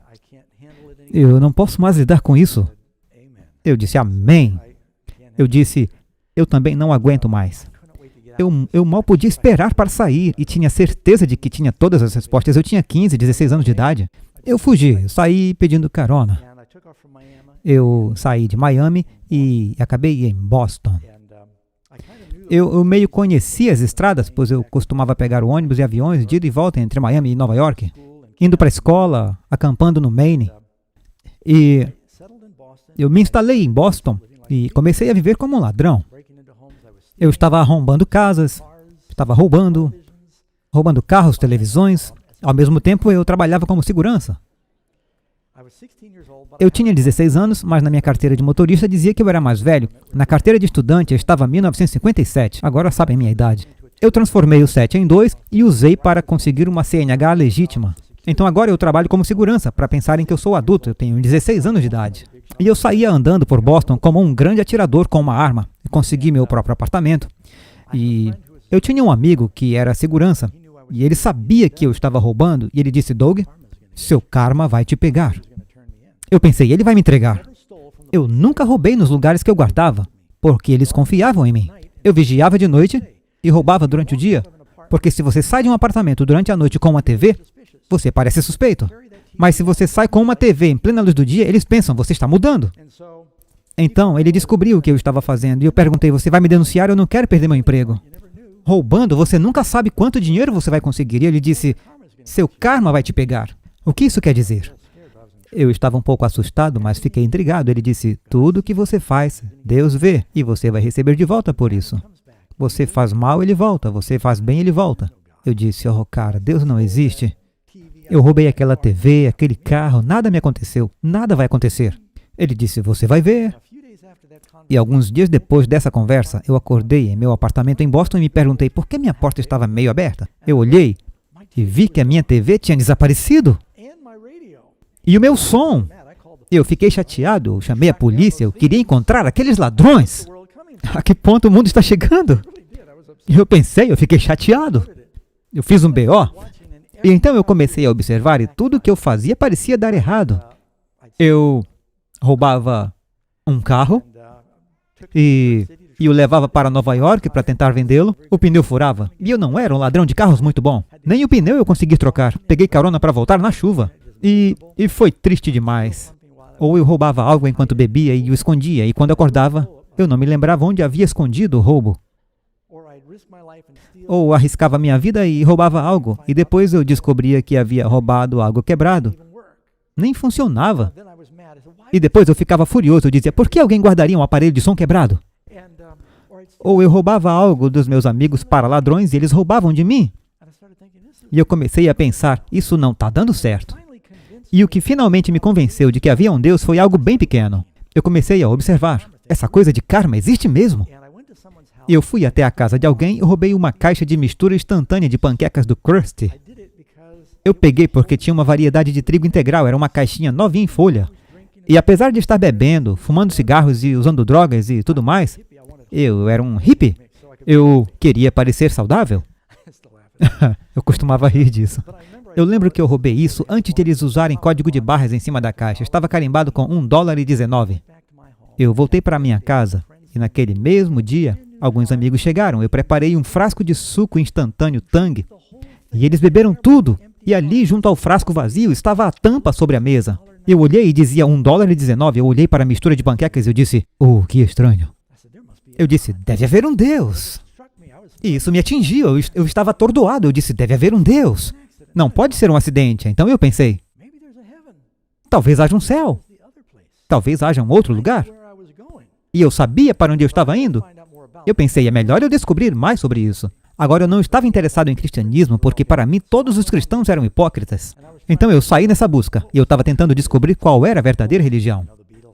Speaker 1: Eu não posso mais lidar com isso. Eu disse, amém. Eu disse, eu também não aguento mais. Eu mal podia esperar para sair e tinha certeza de que tinha todas as respostas. Eu tinha 15, 16 anos de idade. Eu fugi, saí pedindo carona. Eu saí de Miami e acabei em Boston. Eu meio conhecia as estradas, pois eu costumava pegar ônibus e aviões de ida e volta entre Miami e Nova York, indo para a escola, acampando no Maine. E eu me instalei em Boston e comecei a viver como um ladrão. Eu estava arrombando casas, estava roubando carros, televisões. Ao mesmo tempo, eu trabalhava como segurança. Eu tinha 16 anos, mas na minha carteira de motorista dizia que eu era mais velho. Na carteira de estudante estava 1957, agora sabem minha idade. Eu transformei o 7 em 2 e usei para conseguir uma CNH legítima. Então agora eu trabalho como segurança, para pensarem que eu sou adulto, eu tenho 16 anos de idade. E eu saía andando por Boston como um grande atirador com uma arma, e consegui meu próprio apartamento. E eu tinha um amigo que era segurança, e ele sabia que eu estava roubando, e ele disse: Doug, seu karma vai te pegar. Eu pensei, ele vai me entregar. Eu nunca roubei nos lugares que eu guardava, porque eles confiavam em mim. Eu vigiava de noite e roubava durante o dia, porque se você sai de um apartamento durante a noite com uma TV, você parece suspeito. Mas se você sai com uma TV em plena luz do dia, eles pensam, você está mudando. Então, ele descobriu o que eu estava fazendo, e eu perguntei, você vai me denunciar? Eu não quero perder meu emprego. Roubando, você nunca sabe quanto dinheiro você vai conseguir. E ele disse, seu karma vai te pegar. O que isso quer dizer? Eu estava um pouco assustado, mas fiquei intrigado. Ele disse, tudo que você faz, Deus vê, e você vai receber de volta por isso. Você faz mal, ele volta. Você faz bem, ele volta. Eu disse, oh cara, Deus não existe. Eu roubei aquela TV, aquele carro, nada me aconteceu, nada vai acontecer. Ele disse, você vai ver. E alguns dias depois dessa conversa, eu acordei em meu apartamento em Boston e me perguntei por que minha porta estava meio aberta. Eu olhei e vi que a minha TV tinha desaparecido. E o meu som. Eu fiquei chateado, eu chamei a polícia, eu queria encontrar aqueles ladrões. A que ponto o mundo está chegando? Eu pensei, eu fiquei chateado. Eu fiz um BO. E então eu comecei a observar e tudo que eu fazia parecia dar errado. Eu roubava um carro e o levava para Nova York para tentar vendê-lo. O pneu furava. E eu não era um ladrão de carros muito bom. Nem o pneu eu consegui trocar. Peguei carona para voltar na chuva. E foi triste demais. Ou eu roubava algo enquanto bebia e o escondia. E quando acordava, eu não me lembrava onde havia escondido o roubo. Ou arriscava minha vida e roubava algo, e depois eu descobria que havia roubado algo quebrado. Nem funcionava. E depois eu ficava furioso, eu dizia, por que alguém guardaria um aparelho de som quebrado? Ou eu roubava algo dos meus amigos para ladrões e eles roubavam de mim. E eu comecei a pensar, isso não está dando certo. E o que finalmente me convenceu de que havia um Deus foi algo bem pequeno. Eu comecei a observar, essa coisa de karma existe mesmo. Eu fui até a casa de alguém e roubei uma caixa de mistura instantânea de panquecas do Krusty. Eu peguei porque tinha uma variedade de trigo integral, era uma caixinha novinha em folha. E apesar de estar bebendo, fumando cigarros e usando drogas e tudo mais, eu era um hippie. Eu queria parecer saudável. Eu costumava rir disso. Eu lembro que eu roubei isso antes de eles usarem código de barras em cima da caixa. Estava carimbado com $1,19. Eu voltei para minha casa e naquele mesmo dia, alguns amigos chegaram. Eu preparei um frasco de suco instantâneo Tang e eles beberam tudo. E ali, junto ao frasco vazio, estava a tampa sobre a mesa. Eu olhei e dizia $1,19. Eu olhei para a mistura de panquecas e eu disse, oh, que estranho. Eu disse, deve haver um Deus. E isso me atingiu. Eu estava atordoado. Eu disse, deve haver um Deus. Não pode ser um acidente. Então eu pensei, talvez haja um céu. Talvez haja um outro lugar. E eu sabia para onde eu estava indo. Eu pensei, é melhor eu descobrir mais sobre isso. Agora, eu não estava interessado em cristianismo, porque para mim todos os cristãos eram hipócritas. Então eu saí nessa busca, e eu estava tentando descobrir qual era a verdadeira religião.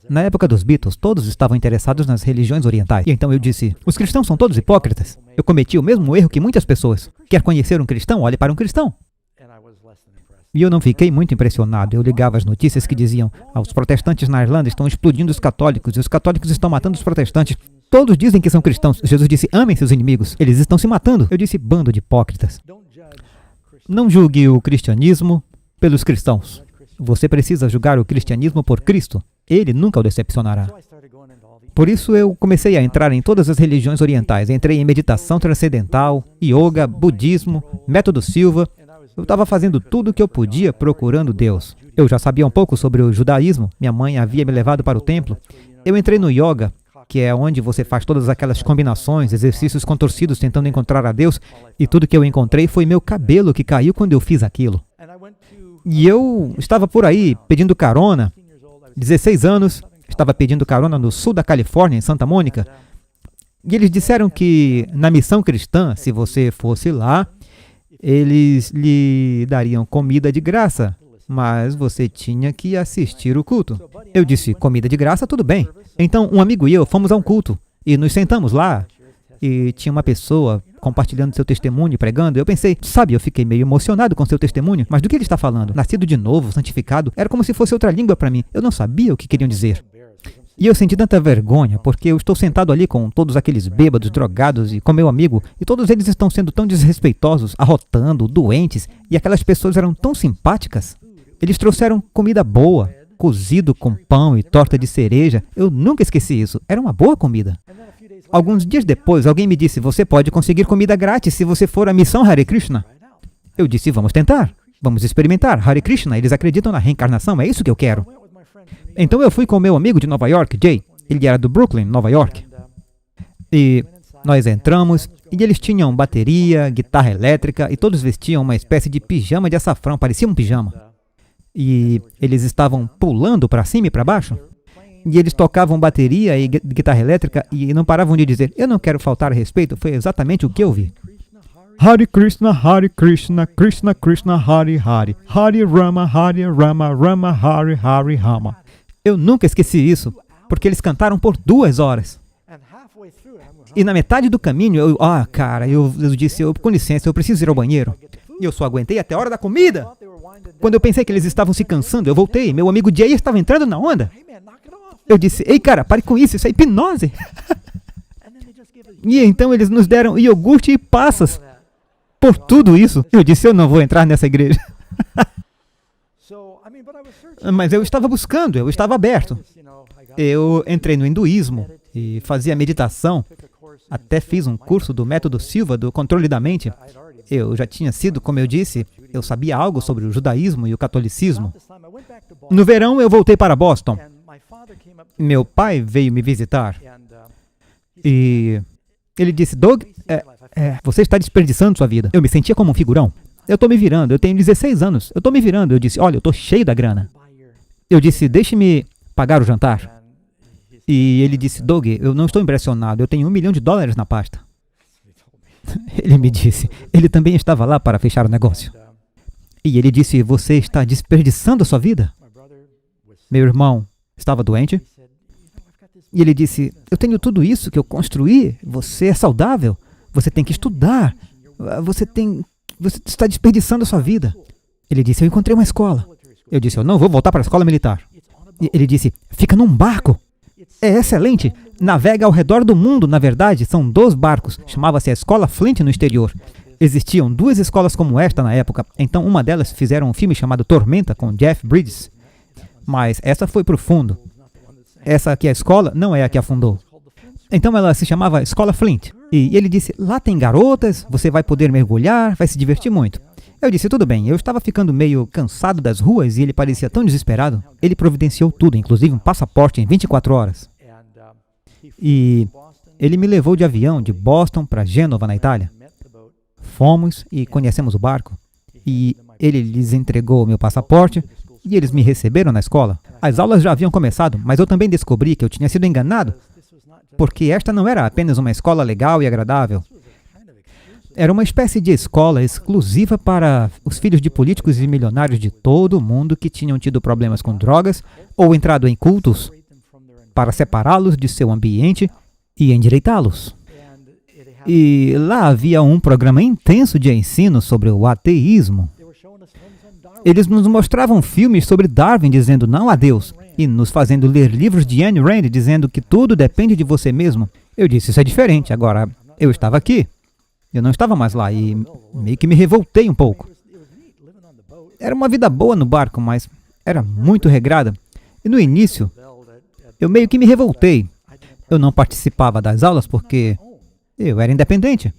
Speaker 1: Na época dos Beatles, todos estavam interessados nas religiões orientais. E então eu disse, os cristãos são todos hipócritas. Eu cometi o mesmo erro que muitas pessoas. Quer conhecer um cristão? Olhe para um cristão. E eu não fiquei muito impressionado. Eu ligava as notícias que diziam, os protestantes na Irlanda estão explodindo os católicos, e os católicos estão matando os protestantes. Todos dizem que são cristãos. Jesus disse, amem seus inimigos. Eles estão se matando. Eu disse, bando de hipócritas. Não julgue o cristianismo pelos cristãos. Você precisa julgar o cristianismo por Cristo. Ele nunca o decepcionará. Por isso eu comecei a entrar em todas as religiões orientais. Entrei em meditação transcendental, yoga, budismo, método Silva. Eu estava fazendo tudo o que eu podia procurando Deus. Eu já sabia um pouco sobre o judaísmo. Minha mãe havia me levado para o templo. Eu entrei no yoga, que é onde você faz todas aquelas combinações, exercícios contorcidos tentando encontrar a Deus, e tudo que eu encontrei foi meu cabelo que caiu quando eu fiz aquilo. E eu estava por aí pedindo carona, 16 anos, estava pedindo carona no sul da Califórnia, em Santa Mônica, e eles disseram que na missão cristã, se você fosse lá, eles lhe dariam comida de graça. mas você tinha que assistir o culto. Eu disse, comida de graça, tudo bem. Então, um amigo e eu fomos a um culto e nos sentamos lá e tinha uma pessoa compartilhando seu testemunho e pregando. Eu pensei, sabe, eu fiquei meio emocionado com seu testemunho, mas do que ele está falando? Nascido de novo, santificado, era como se fosse outra língua para mim. Eu não sabia o que queriam dizer. E eu senti tanta vergonha, porque eu estou sentado ali com todos aqueles bêbados, drogados e com meu amigo, e todos eles estão sendo tão desrespeitosos, arrotando, doentes, e aquelas pessoas eram tão simpáticas. Eles trouxeram comida boa, cozido com pão e torta de cereja. Eu nunca esqueci isso. Era uma boa comida. Alguns dias depois, alguém me disse, você pode conseguir comida grátis se você for à missão Hare Krishna. Eu disse, vamos tentar. Vamos experimentar. Hare Krishna, eles acreditam na reencarnação, é isso que eu quero. Então eu fui com meu amigo de Nova York, Jay. Ele era do Brooklyn, Nova York. E nós entramos e eles tinham bateria, guitarra elétrica e todos vestiam uma espécie de pijama de açafrão, parecia um pijama. E eles estavam pulando para cima e para baixo. E eles tocavam bateria e guitarra elétrica e não paravam de dizer, eu não quero faltar a respeito, foi exatamente o que eu vi. Hare Krishna, Krishna Krishna, Hare Hare, Hare Rama, Rama Hare Hare Rama. Eu nunca esqueci isso, porque eles cantaram por 2 horas. E na metade do caminho, eu disse, com licença, eu preciso ir ao banheiro. E eu só aguentei até a hora da comida. Quando eu pensei que eles estavam se cansando, eu voltei. Meu amigo Jay estava entrando na onda. Eu disse, ei cara, pare com isso é hipnose. E então eles nos deram iogurte e passas. Por tudo isso, eu disse, eu não vou entrar nessa igreja. Mas eu estava buscando, eu estava aberto. Eu entrei no hinduísmo e fazia meditação. Até fiz um curso do método Silva, do controle da mente. Eu já tinha sido, como eu disse, eu sabia algo sobre o judaísmo e o catolicismo. No verão, eu voltei para Boston. Meu pai veio me visitar. E ele disse, Doug, você está desperdiçando sua vida. Eu me sentia como um figurão. Eu estou me virando, eu tenho 16 anos. Eu estou me virando. Eu disse, olha, eu estou cheio da grana. Eu disse, deixe-me pagar o jantar. E ele disse, Doug, eu não estou impressionado. Eu tenho $1 milhão na pasta. Ele me disse, ele também estava lá para fechar o negócio. E ele disse, você está desperdiçando a sua vida? Meu irmão estava doente. E ele disse, eu tenho tudo isso que eu construí. Você é saudável. Você tem que estudar. Você está desperdiçando a sua vida. Ele disse, eu encontrei uma escola. Eu disse, eu não vou voltar para a escola militar. E ele disse, fica num barco. É excelente. Navega ao redor do mundo, na verdade, são 2 barcos. Chamava-se a Escola Flint no exterior. Existiam 2 escolas como esta na época, então uma delas fizeram um filme chamado Tormenta, com Jeff Bridges. Mas essa foi para o fundo. Essa aqui, a escola, não é a que afundou. Então ela se chamava Escola Flint. E ele disse, lá tem garotas, você vai poder mergulhar, vai se divertir muito. Eu disse, tudo bem, eu estava ficando meio cansado das ruas e ele parecia tão desesperado. Ele providenciou tudo, inclusive um passaporte em 24 horas. E ele me levou de avião de Boston para Gênova, na Itália. Fomos e conhecemos o barco. E ele lhes entregou o meu passaporte e eles me receberam na escola. As aulas já haviam começado, mas eu também descobri que eu tinha sido enganado, porque esta não era apenas uma escola legal e agradável. Era uma espécie de escola exclusiva para os filhos de políticos e milionários de todo o mundo que tinham tido problemas com drogas ou entrado em cultos para separá-los de seu ambiente e endireitá-los. E lá havia um programa intenso de ensino sobre o ateísmo. Eles nos mostravam filmes sobre Darwin dizendo não a Deus e nos fazendo ler livros de Ayn Rand dizendo que tudo depende de você mesmo. Eu disse, isso é diferente. Agora, eu estava aqui. Eu não estava mais lá e meio que me revoltei um pouco. Era uma vida boa no barco, mas era muito regrada. E no início, eu meio que me revoltei. Eu não participava das aulas porque eu era independente.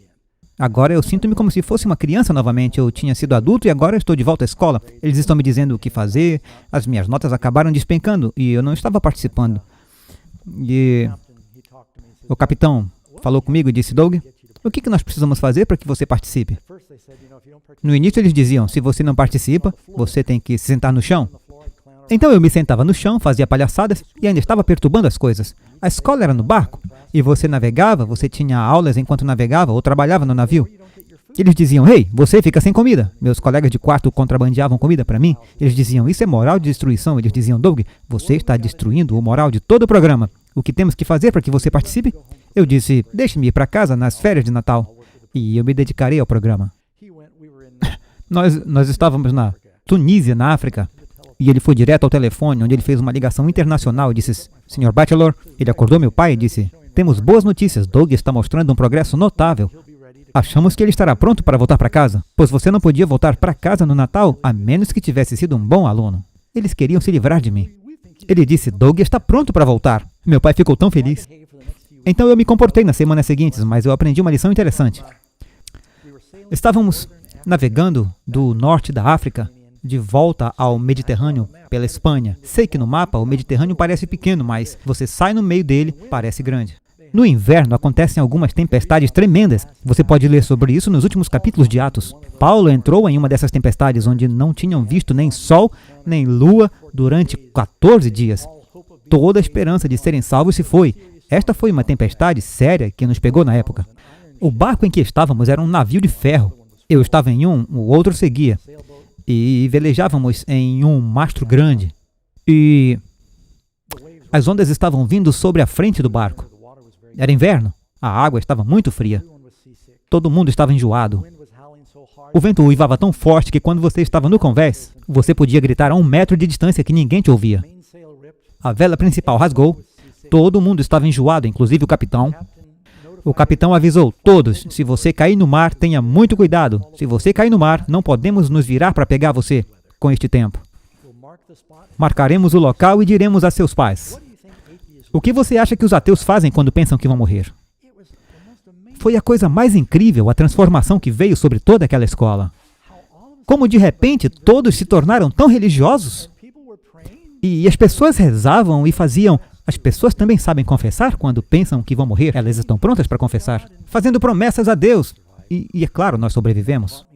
Speaker 1: Agora eu sinto-me como se fosse uma criança novamente. Eu tinha sido adulto e agora eu estou de volta à escola. Eles estão me dizendo o que fazer, as minhas notas acabaram despencando e eu não estava participando. E o capitão falou comigo e disse, Doug, o que nós precisamos fazer para que você participe? No início eles diziam, se você não participa, você tem que se sentar no chão. Então eu me sentava no chão, fazia palhaçadas e ainda estava perturbando as coisas. A escola era no barco e você navegava, você tinha aulas enquanto navegava ou trabalhava no navio. Eles diziam, ei, você fica sem comida. Meus colegas de quarto contrabandeavam comida para mim. Eles diziam, isso é moral de destruição. Eles diziam, Doug, você está destruindo o moral de todo o programa. O que temos que fazer para que você participe? Eu disse, deixe-me ir para casa nas férias de Natal e eu me dedicarei ao programa. Nós estávamos na Tunísia, na África, e ele foi direto ao telefone, onde ele fez uma ligação internacional e disse, Sr. Batchelor, ele acordou meu pai e disse, temos boas notícias, Doug está mostrando um progresso notável. Achamos que ele estará pronto para voltar para casa, pois você não podia voltar para casa no Natal, a menos que tivesse sido um bom aluno. Eles queriam se livrar de mim. Ele disse, Doug está pronto para voltar. Meu pai ficou tão feliz. Então eu me comportei nas semanas seguintes, mas eu aprendi uma lição interessante. Estávamos navegando do norte da África, de volta ao Mediterrâneo pela Espanha. Sei que no mapa o Mediterrâneo parece pequeno, mas você sai no meio dele, parece grande. No inverno acontecem algumas tempestades tremendas. Você pode ler sobre isso nos últimos capítulos de Atos. Paulo entrou em uma dessas tempestades, onde não tinham visto nem sol, nem lua durante 14 dias. Toda a esperança de serem salvos se foi. Esta foi uma tempestade séria que nos pegou na época. O barco em que estávamos era um navio de ferro. Eu estava em um, o outro seguia. E velejávamos em um mastro grande. E as ondas estavam vindo sobre a frente do barco. Era inverno. A água estava muito fria. Todo mundo estava enjoado. O vento uivava tão forte que quando você estava no convés, você podia gritar a 1 metro de distância que ninguém te ouvia. A vela principal rasgou. Todo mundo estava enjoado, inclusive o capitão. O capitão avisou todos, se você cair no mar, tenha muito cuidado. Se você cair no mar, não podemos nos virar para pegar você com este tempo. Marcaremos o local e diremos a seus pais. O que você acha que os ateus fazem quando pensam que vão morrer? Foi a coisa mais incrível, a transformação que veio sobre toda aquela escola. Como de repente todos se tornaram tão religiosos. E as pessoas rezavam e faziam... As pessoas também sabem confessar quando pensam que vão morrer. Elas estão prontas para confessar, fazendo promessas a Deus. E é claro, nós sobrevivemos.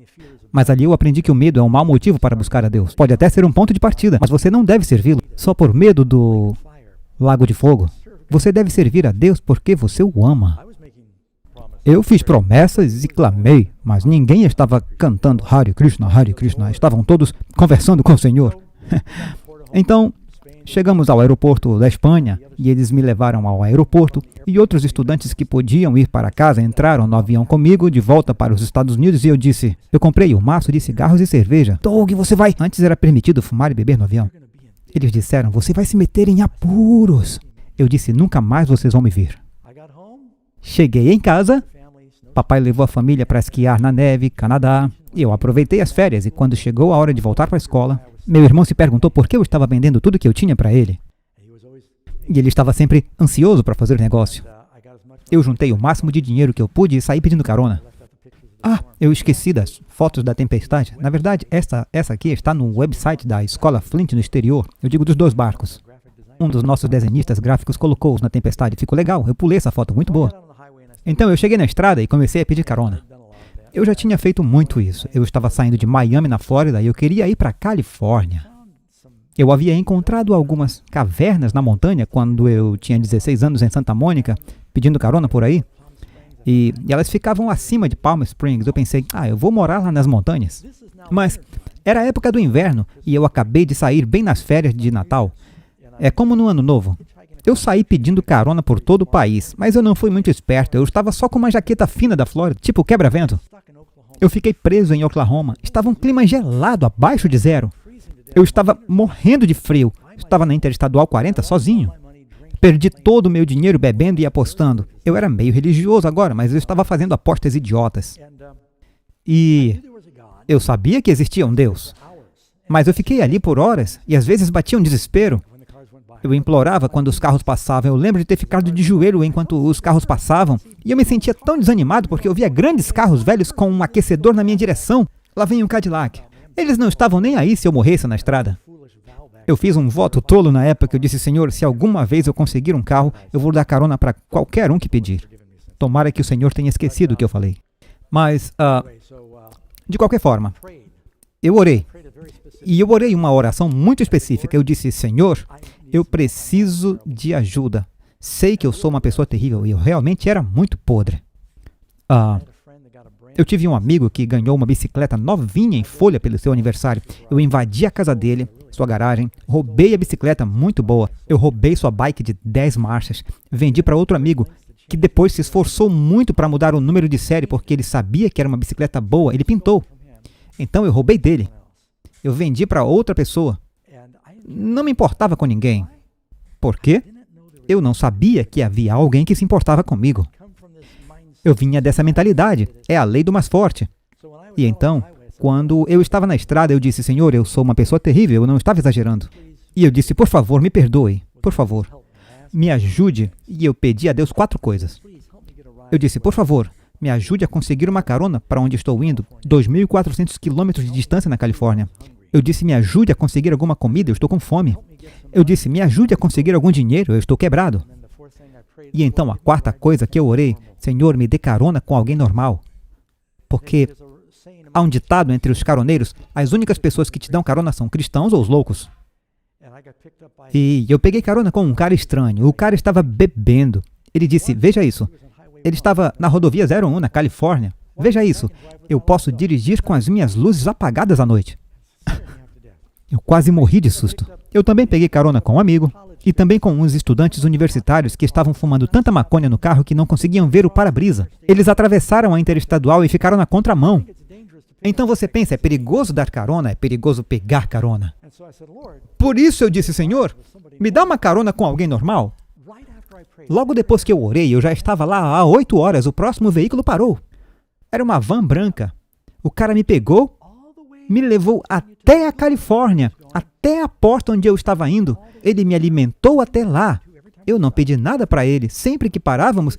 Speaker 1: Mas ali eu aprendi que o medo é um mau motivo para buscar a Deus. Pode até ser um ponto de partida, mas você não deve servi-lo só por medo do lago de fogo. Você deve servir a Deus porque você o ama. Eu fiz promessas e clamei, mas ninguém estava cantando Hare Krishna, Hare Krishna. Estavam todos conversando com o Senhor. Então, chegamos ao aeroporto da Espanha e eles me levaram ao aeroporto e outros estudantes que podiam ir para casa entraram no avião comigo de volta para os Estados Unidos e eu disse, eu comprei um maço de cigarros e cerveja. Doug, você vai... Antes era permitido fumar e beber no avião. Eles disseram, você vai se meter em apuros. Eu disse, nunca mais vocês vão me ver. Cheguei em casa, papai levou a família para esquiar na neve, Canadá. Eu aproveitei as férias e quando chegou a hora de voltar para a escola, meu irmão se perguntou por que eu estava vendendo tudo que eu tinha para ele. E ele estava sempre ansioso para fazer negócio. Eu juntei o máximo de dinheiro que eu pude e saí pedindo carona. Ah, eu esqueci das fotos da tempestade. Na verdade, essa aqui está no website da Escola Flint no exterior. Eu digo dos 2 barcos. Um dos nossos desenhistas gráficos colocou-os na tempestade. Ficou legal, eu pulei essa foto, muito boa. Então eu cheguei na estrada e comecei a pedir carona. Eu já tinha feito muito isso. Eu estava saindo de Miami, na Flórida, e eu queria ir para a Califórnia. Eu havia encontrado algumas cavernas na montanha quando eu tinha 16 anos em Santa Mônica, pedindo carona por aí. E elas ficavam acima de Palm Springs. Eu pensei, eu vou morar lá nas montanhas. Mas era a época do inverno e eu acabei de sair bem nas férias de Natal. É como no Ano Novo. Eu saí pedindo carona por todo o país, mas eu não fui muito esperto. Eu estava só com uma jaqueta fina da Flórida, tipo quebra-vento. Eu fiquei preso em Oklahoma. Estava um clima gelado, abaixo de 0. Eu estava morrendo de frio. Estava na Interestadual 40 sozinho. Perdi todo o meu dinheiro bebendo e apostando. Eu era meio religioso agora, mas eu estava fazendo apostas idiotas. E eu sabia que existia um Deus. Mas eu fiquei ali por horas e às vezes batia um desespero. Eu implorava quando os carros passavam. Eu lembro de ter ficado de joelho enquanto os carros passavam. E eu me sentia tão desanimado porque eu via grandes carros velhos com um aquecedor na minha direção. Lá vem um Cadillac. Eles não estavam nem aí se eu morresse na estrada. Eu fiz um voto tolo na época. Eu disse, Senhor, se alguma vez eu conseguir um carro, eu vou dar carona para qualquer um que pedir. Tomara que o Senhor tenha esquecido o que eu falei. Mas, de qualquer forma, eu orei. E eu orei uma oração muito específica. Eu disse, Senhor, eu preciso de ajuda. Sei que eu sou uma pessoa terrível e eu realmente era muito podre. Eu tive um amigo que ganhou uma bicicleta novinha em folha pelo seu aniversário. Eu invadi a casa dele, sua garagem, roubei a bicicleta muito boa. Eu roubei sua bike de 10 marchas, vendi para outro amigo que depois se esforçou muito para mudar o número de série porque ele sabia que era uma bicicleta boa, ele pintou. Então eu roubei dele. Eu vendi para outra pessoa. Não me importava com ninguém. Por quê? Eu não sabia que havia alguém que se importava comigo. Eu vinha dessa mentalidade. É a lei do mais forte. E então, quando eu estava na estrada, eu disse, Senhor, eu sou uma pessoa terrível, eu não estava exagerando. E eu disse, por favor, me perdoe. Por favor, me ajude. E eu pedi a Deus 4 coisas. Eu disse, por favor, me ajude a conseguir uma carona para onde estou indo, 2.400 quilômetros de distância na Califórnia. Eu disse, me ajude a conseguir alguma comida, eu estou com fome. Eu disse, me ajude a conseguir algum dinheiro, eu estou quebrado. E então a 4ª coisa que eu orei, Senhor, me dê carona com alguém normal. Porque há um ditado entre os caroneiros, as únicas pessoas que te dão carona são cristãos ou os loucos. E eu peguei carona com um cara estranho, o cara estava bebendo. Ele disse, veja isso, ele estava na rodovia 01, na Califórnia. Veja isso, eu posso dirigir com as minhas luzes apagadas à noite. Eu quase morri de susto. Eu também peguei carona com um amigo e também com uns estudantes universitários que estavam fumando tanta maconha no carro que não conseguiam ver o para-brisa. Eles atravessaram a interestadual e ficaram na contramão. Então você pensa, é perigoso dar carona, é perigoso pegar carona. Por isso eu disse, Senhor, me dá uma carona com alguém normal. Logo depois que eu orei, eu já estava lá há 8 horas, o próximo veículo parou. Era uma van branca. O cara me pegou, me levou até a Califórnia, até a porta onde eu estava indo. Ele me alimentou até lá. Eu não pedi nada para ele. Sempre que parávamos,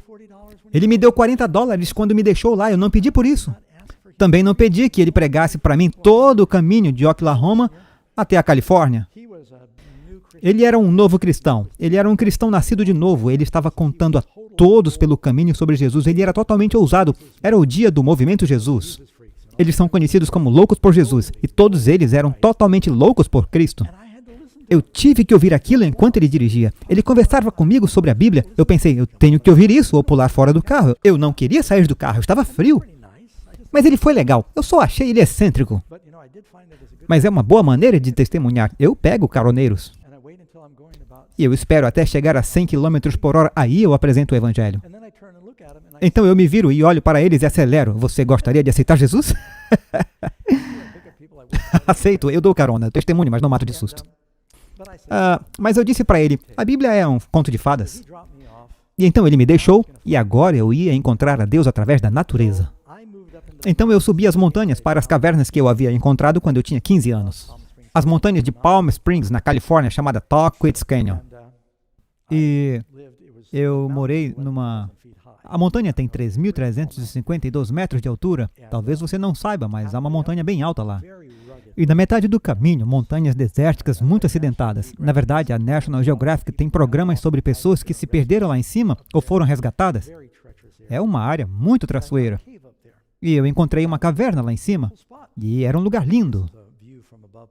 Speaker 1: ele me deu $40 quando me deixou lá. Eu não pedi por isso. Também não pedi que ele pregasse para mim todo o caminho de Oklahoma até a Califórnia. Ele era um novo cristão. Ele era um cristão nascido de novo. Ele estava contando a todos pelo caminho sobre Jesus. Ele era totalmente ousado. Era o dia do movimento Jesus. Eles são conhecidos como loucos por Jesus. E todos eles eram totalmente loucos por Cristo. Eu tive que ouvir aquilo enquanto ele dirigia. Ele conversava comigo sobre a Bíblia. Eu pensei, eu tenho que ouvir isso ou pular fora do carro. Eu não queria sair do carro. Estava frio. Mas ele foi legal. Eu só achei ele excêntrico. Mas é uma boa maneira de testemunhar. Eu pego caroneiros. E eu espero até chegar a 100 km por hora. Aí eu apresento o Evangelho. Então eu me viro e olho para eles e acelero. Você gostaria de aceitar Jesus? Aceito, eu dou carona. Testemunho, mas não mato de susto. Mas eu disse para ele, a Bíblia é um conto de fadas. E então ele me deixou e agora eu ia encontrar a Deus através da natureza. Então eu subi as montanhas para as cavernas que eu havia encontrado quando eu tinha 15 anos. As montanhas de Palm Springs, na Califórnia, chamada Tahquitz Canyon. E eu morei numa... A montanha tem 3.352 metros de altura. Talvez você não saiba, mas há uma montanha bem alta lá. E na metade do caminho, montanhas desérticas muito acidentadas. Na verdade, a National Geographic tem programas sobre pessoas que se perderam lá em cima ou foram resgatadas. É uma área muito traiçoeira. E eu encontrei uma caverna lá em cima. E era um lugar lindo.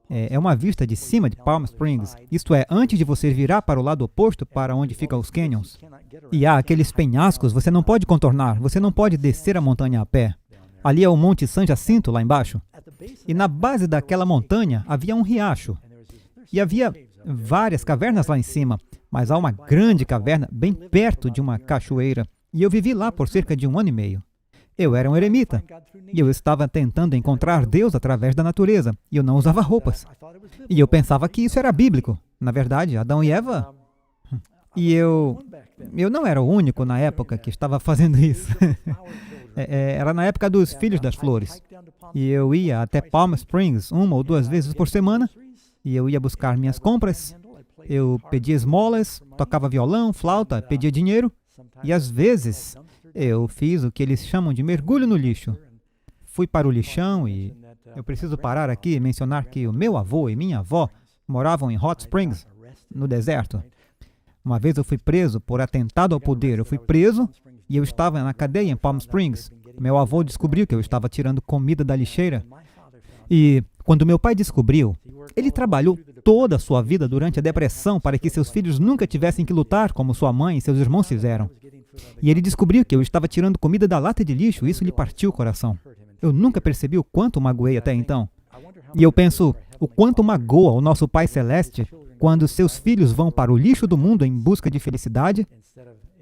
Speaker 1: É uma vista de cima de Palm Springs. Isto é, antes de você virar para o lado oposto, para onde ficam os canyons. E há aqueles penhascos, você não pode contornar, você não pode descer a montanha a pé. Ali é o Monte San Jacinto, lá embaixo. E na base daquela montanha havia um riacho. E havia várias cavernas lá em cima, mas há uma grande caverna bem perto de uma cachoeira. E eu vivi lá por cerca de 1 ano e meio. Eu era um eremita, e eu estava tentando encontrar Deus através da natureza, e eu não usava roupas. E eu pensava que isso era bíblico. Na verdade, Adão e Eva... E eu não era o único na época que estava fazendo isso. Era na época dos Filhos das Flores. E eu ia até Palm Springs 1 ou 2 vezes por semana, e eu ia buscar minhas compras, eu pedia esmolas, tocava violão, flauta, pedia dinheiro, e às vezes... eu fiz o que eles chamam de mergulho no lixo. Fui para o lixão e eu preciso parar aqui e mencionar que o meu avô e minha avó moravam em Hot Springs, no deserto. Uma vez eu fui preso por atentado ao poder. Eu fui preso e eu estava na cadeia em Palm Springs. Meu avô descobriu que eu estava tirando comida da lixeira. E Quando meu pai descobriu, ele trabalhou toda a sua vida durante a depressão para que seus filhos nunca tivessem que lutar como sua mãe e seus irmãos fizeram. E ele descobriu que eu estava tirando comida da lata de lixo e isso lhe partiu o coração. Eu nunca percebi o quanto o magoei até então. E eu penso, o quanto magoa o nosso Pai Celeste quando seus filhos vão para o lixo do mundo em busca de felicidade,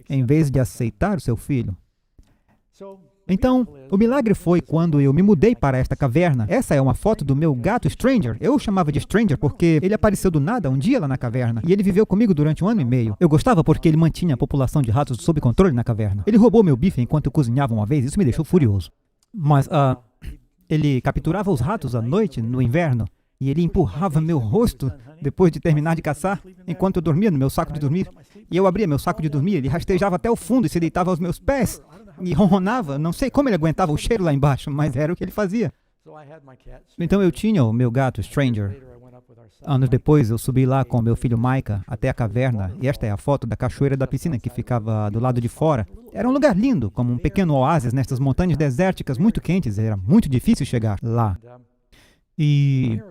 Speaker 1: em vez de aceitar o seu filho. Então, o milagre foi quando eu me mudei para esta caverna. Essa é uma foto do meu gato Stranger. Eu o chamava de Stranger porque ele apareceu do nada um dia lá na caverna. E ele viveu comigo durante 1 ano e meio. Eu gostava porque ele mantinha a população de ratos sob controle na caverna. Ele roubou meu bife enquanto eu cozinhava uma vez. Isso me deixou furioso. Mas, ele capturava os ratos à noite, no inverno. E ele empurrava meu rosto depois de terminar de caçar, enquanto eu dormia no meu saco de dormir. E eu abria meu saco de dormir, ele rastejava até o fundo e se deitava aos meus pés. E ronronava, não sei como ele aguentava o cheiro lá embaixo, mas era o que ele fazia. Então eu tinha o meu gato, Stranger. Anos depois eu subi lá com meu filho Micah até a caverna, e esta é a foto da cachoeira da piscina que ficava do lado de fora. Era um lugar lindo, como um pequeno oásis nestas montanhas desérticas muito quentes, era muito difícil chegar lá. E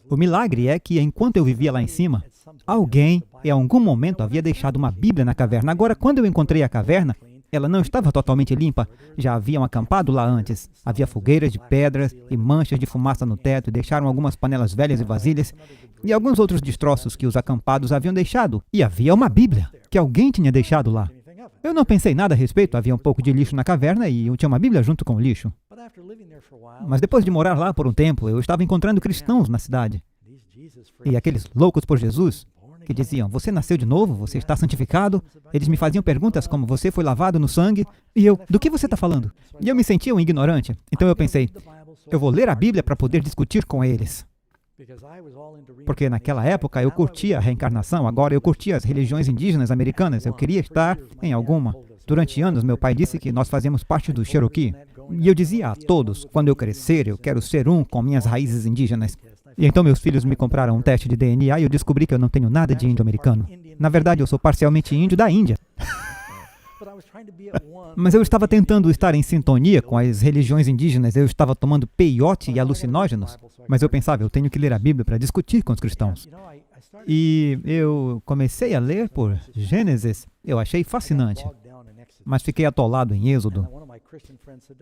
Speaker 1: o milagre é que, enquanto eu vivia lá em cima, alguém, em algum momento, havia deixado uma Bíblia na caverna. Agora, quando eu encontrei a caverna, ela não estava totalmente limpa. Já haviam acampado lá antes. Havia fogueiras de pedras e manchas de fumaça no teto, e deixaram algumas panelas velhas e vasilhas, e alguns outros destroços que os acampados haviam deixado. E havia uma Bíblia, que alguém tinha deixado lá. Eu não pensei nada a respeito, havia um pouco de lixo na caverna e eu tinha uma Bíblia junto com o lixo. Mas depois de morar lá por um tempo, eu estava encontrando cristãos na cidade. E aqueles loucos por Jesus, que diziam, você nasceu de novo, você está santificado. Eles me faziam perguntas como, você foi lavado no sangue? E eu, do que você está falando? E eu me sentia um ignorante. Então eu pensei, eu vou ler a Bíblia para poder discutir com eles. Porque naquela época eu curtia a reencarnação, agora eu curtia as religiões indígenas americanas, eu queria estar em alguma. Durante anos, meu pai disse que nós fazíamos parte do Cherokee. E eu dizia a todos, quando eu crescer, eu quero ser um com minhas raízes indígenas. E então meus filhos me compraram um teste de DNA e eu descobri que eu não tenho nada de índio americano. Na verdade, eu sou parcialmente índio da Índia. Mas eu estava tentando estar em sintonia com as religiões indígenas, eu estava tomando peiote e alucinógenos. Mas eu pensava, eu tenho que ler a Bíblia para discutir com os cristãos. E eu comecei a ler por Gênesis, eu achei fascinante. Mas fiquei atolado em Êxodo.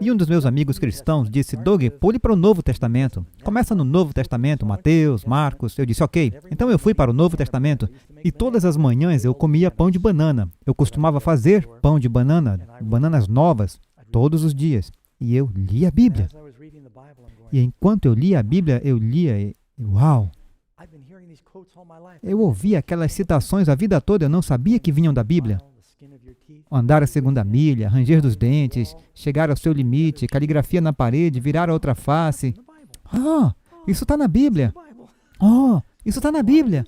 Speaker 1: E um dos meus amigos cristãos disse, Doug, pule para o Novo Testamento. Começa no Novo Testamento, Mateus, Marcos. Eu disse, ok. Então eu fui para o Novo Testamento e todas as manhãs eu comia pão de banana. Eu costumava fazer pão de banana, bananas novas, todos os dias. E eu lia a Bíblia. E enquanto eu lia a Bíblia, eu lia e, uau! Eu ouvia aquelas citações a vida toda, eu não sabia que vinham da Bíblia. Andar a segunda milha, ranger dos dentes, chegar ao seu limite, caligrafia na parede, virar a outra face. Isso está na Bíblia. Isso está na Bíblia.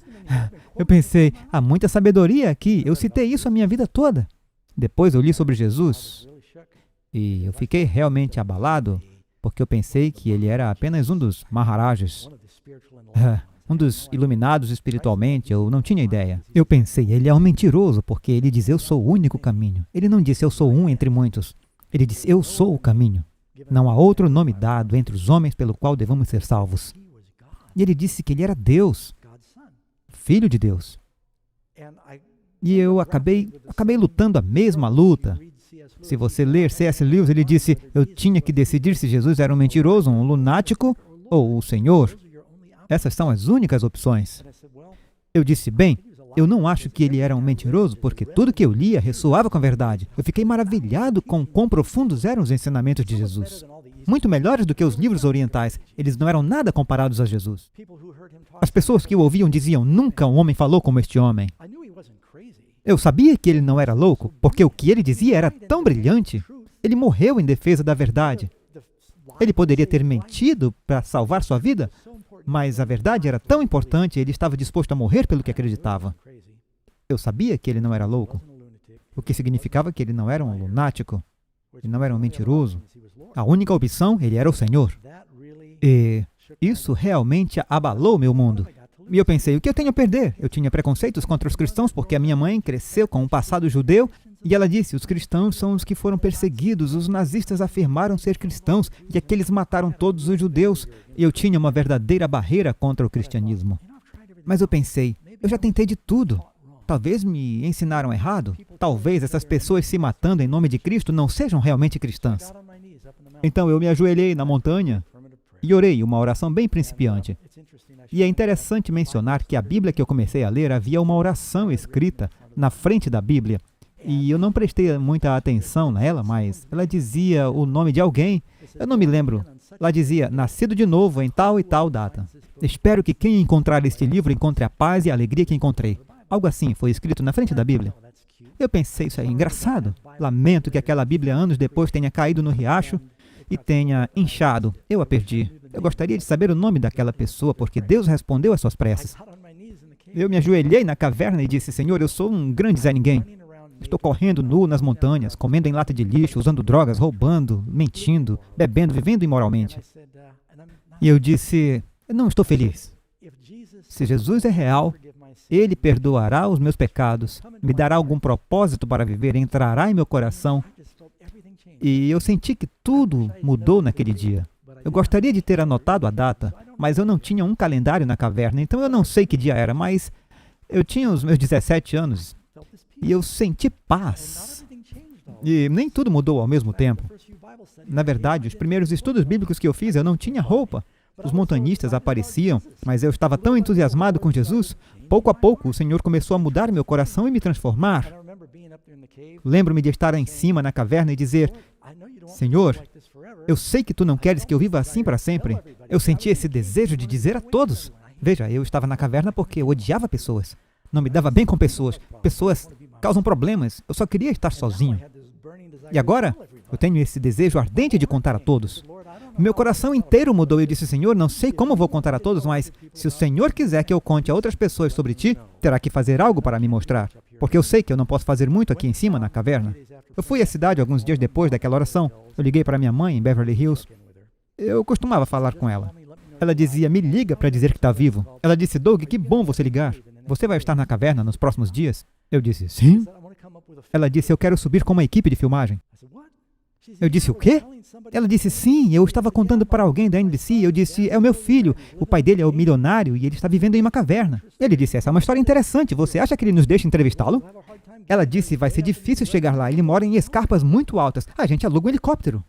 Speaker 1: Eu pensei, há muita sabedoria aqui. Eu citei isso a minha vida toda. Depois eu li sobre Jesus e eu fiquei realmente abalado, porque eu pensei que ele era apenas um dos Maharajas. Um dos iluminados espiritualmente, eu não tinha ideia. Eu pensei, ele é um mentiroso, porque ele diz, eu sou o único caminho. Ele não disse, eu sou um entre muitos. Ele disse, eu sou o caminho. Não há outro nome dado entre os homens pelo qual devamos ser salvos. E ele disse que ele era Deus, Filho de Deus. E eu acabei lutando a mesma luta. Se você ler C.S. Lewis, ele disse, eu tinha que decidir se Jesus era um mentiroso, um lunático ou o Senhor. Essas são as únicas opções. Eu disse, bem, eu não acho que ele era um mentiroso, porque tudo que eu lia ressoava com a verdade. Eu fiquei maravilhado com quão profundos eram os ensinamentos de Jesus. Muito melhores do que os livros orientais. Eles não eram nada comparados a Jesus. As pessoas que o ouviam diziam, nunca um homem falou como este homem. Eu sabia que ele não era louco, porque o que ele dizia era tão brilhante. Ele morreu em defesa da verdade. Ele poderia ter mentido para salvar sua vida, mas a verdade era tão importante, ele estava disposto a morrer pelo que acreditava. Eu sabia que ele não era louco, o que significava que ele não era um lunático, ele não era um mentiroso. A única opção, ele era o Senhor. E isso realmente abalou meu mundo. E eu pensei, o que eu tenho a perder? Eu tinha preconceitos contra os cristãos porque a minha mãe cresceu com um passado judeu E ela disse, os cristãos são os que foram perseguidos, os nazistas afirmaram ser cristãos e aqueles mataram todos os judeus. E eu tinha uma verdadeira barreira contra o cristianismo. Mas eu pensei, eu já tentei de tudo. Talvez me ensinaram errado. Talvez essas pessoas se matando em nome de Cristo não sejam realmente cristãs. Então eu me ajoelhei na montanha e orei uma oração bem principiante. E é interessante mencionar que a Bíblia que eu comecei a ler havia uma oração escrita na frente da Bíblia. E eu não prestei muita atenção nela, mas ela dizia o nome de alguém. Eu não me lembro. Ela dizia, nascido de novo em tal e tal data. Espero que quem encontrar este livro encontre a paz e a alegria que encontrei. Algo assim foi escrito na frente da Bíblia. Eu pensei, isso é engraçado. Lamento que aquela Bíblia anos depois tenha caído no riacho e tenha inchado. Eu a perdi. Eu gostaria de saber o nome daquela pessoa, porque Deus respondeu às suas preces. Eu me ajoelhei na caverna e disse, Senhor, eu sou um grande Zé Ninguém. Estou correndo nu nas montanhas, comendo em lata de lixo, usando drogas, roubando, mentindo, bebendo, vivendo imoralmente. E eu disse, eu não estou feliz. Se Jesus é real, Ele perdoará os meus pecados, me dará algum propósito para viver, entrará em meu coração. E eu senti que tudo mudou naquele dia. Eu gostaria de ter anotado a data, mas eu não tinha um calendário na caverna, então eu não sei que dia era, mas eu tinha os meus 17 anos e eu senti paz. E nem tudo mudou ao mesmo tempo. Na verdade, os primeiros estudos bíblicos que eu fiz, eu não tinha roupa. Os montanhistas apareciam, mas eu estava tão entusiasmado com Jesus. Pouco a pouco, o Senhor começou a mudar meu coração e me transformar. Lembro-me de estar em cima na caverna e dizer, Senhor, eu sei que Tu não queres que eu viva assim para sempre. Eu senti esse desejo de dizer a todos. Veja, eu estava na caverna porque eu odiava pessoas. Não me dava bem com pessoas. Pessoas causam problemas. Eu só queria estar sozinho. E agora, eu tenho esse desejo ardente de contar a todos. Meu coração inteiro mudou e eu disse, Senhor, não sei como vou contar a todos, mas se o Senhor quiser que eu conte a outras pessoas sobre Ti, terá que fazer algo para me mostrar. Porque eu sei que eu não posso fazer muito aqui em cima, na caverna. Eu fui à cidade alguns dias depois daquela oração. Eu liguei para minha mãe em Beverly Hills. Eu costumava falar com ela. Ela dizia, me liga para dizer que está vivo. Ela disse, Doug, que bom você ligar. Você vai estar na caverna nos próximos dias? Eu disse, sim. Ela disse, eu quero subir com uma equipe de filmagem. Eu disse, o quê? Ela disse, sim, eu estava contando para alguém da NBC. Eu disse, é o meu filho. O pai dele é o milionário e ele está vivendo em uma caverna. Ele disse, essa é uma história interessante. Você acha que ele nos deixa entrevistá-lo? Ela disse, vai ser difícil chegar lá. Ele mora em escarpas muito altas. A gente aluga um helicóptero.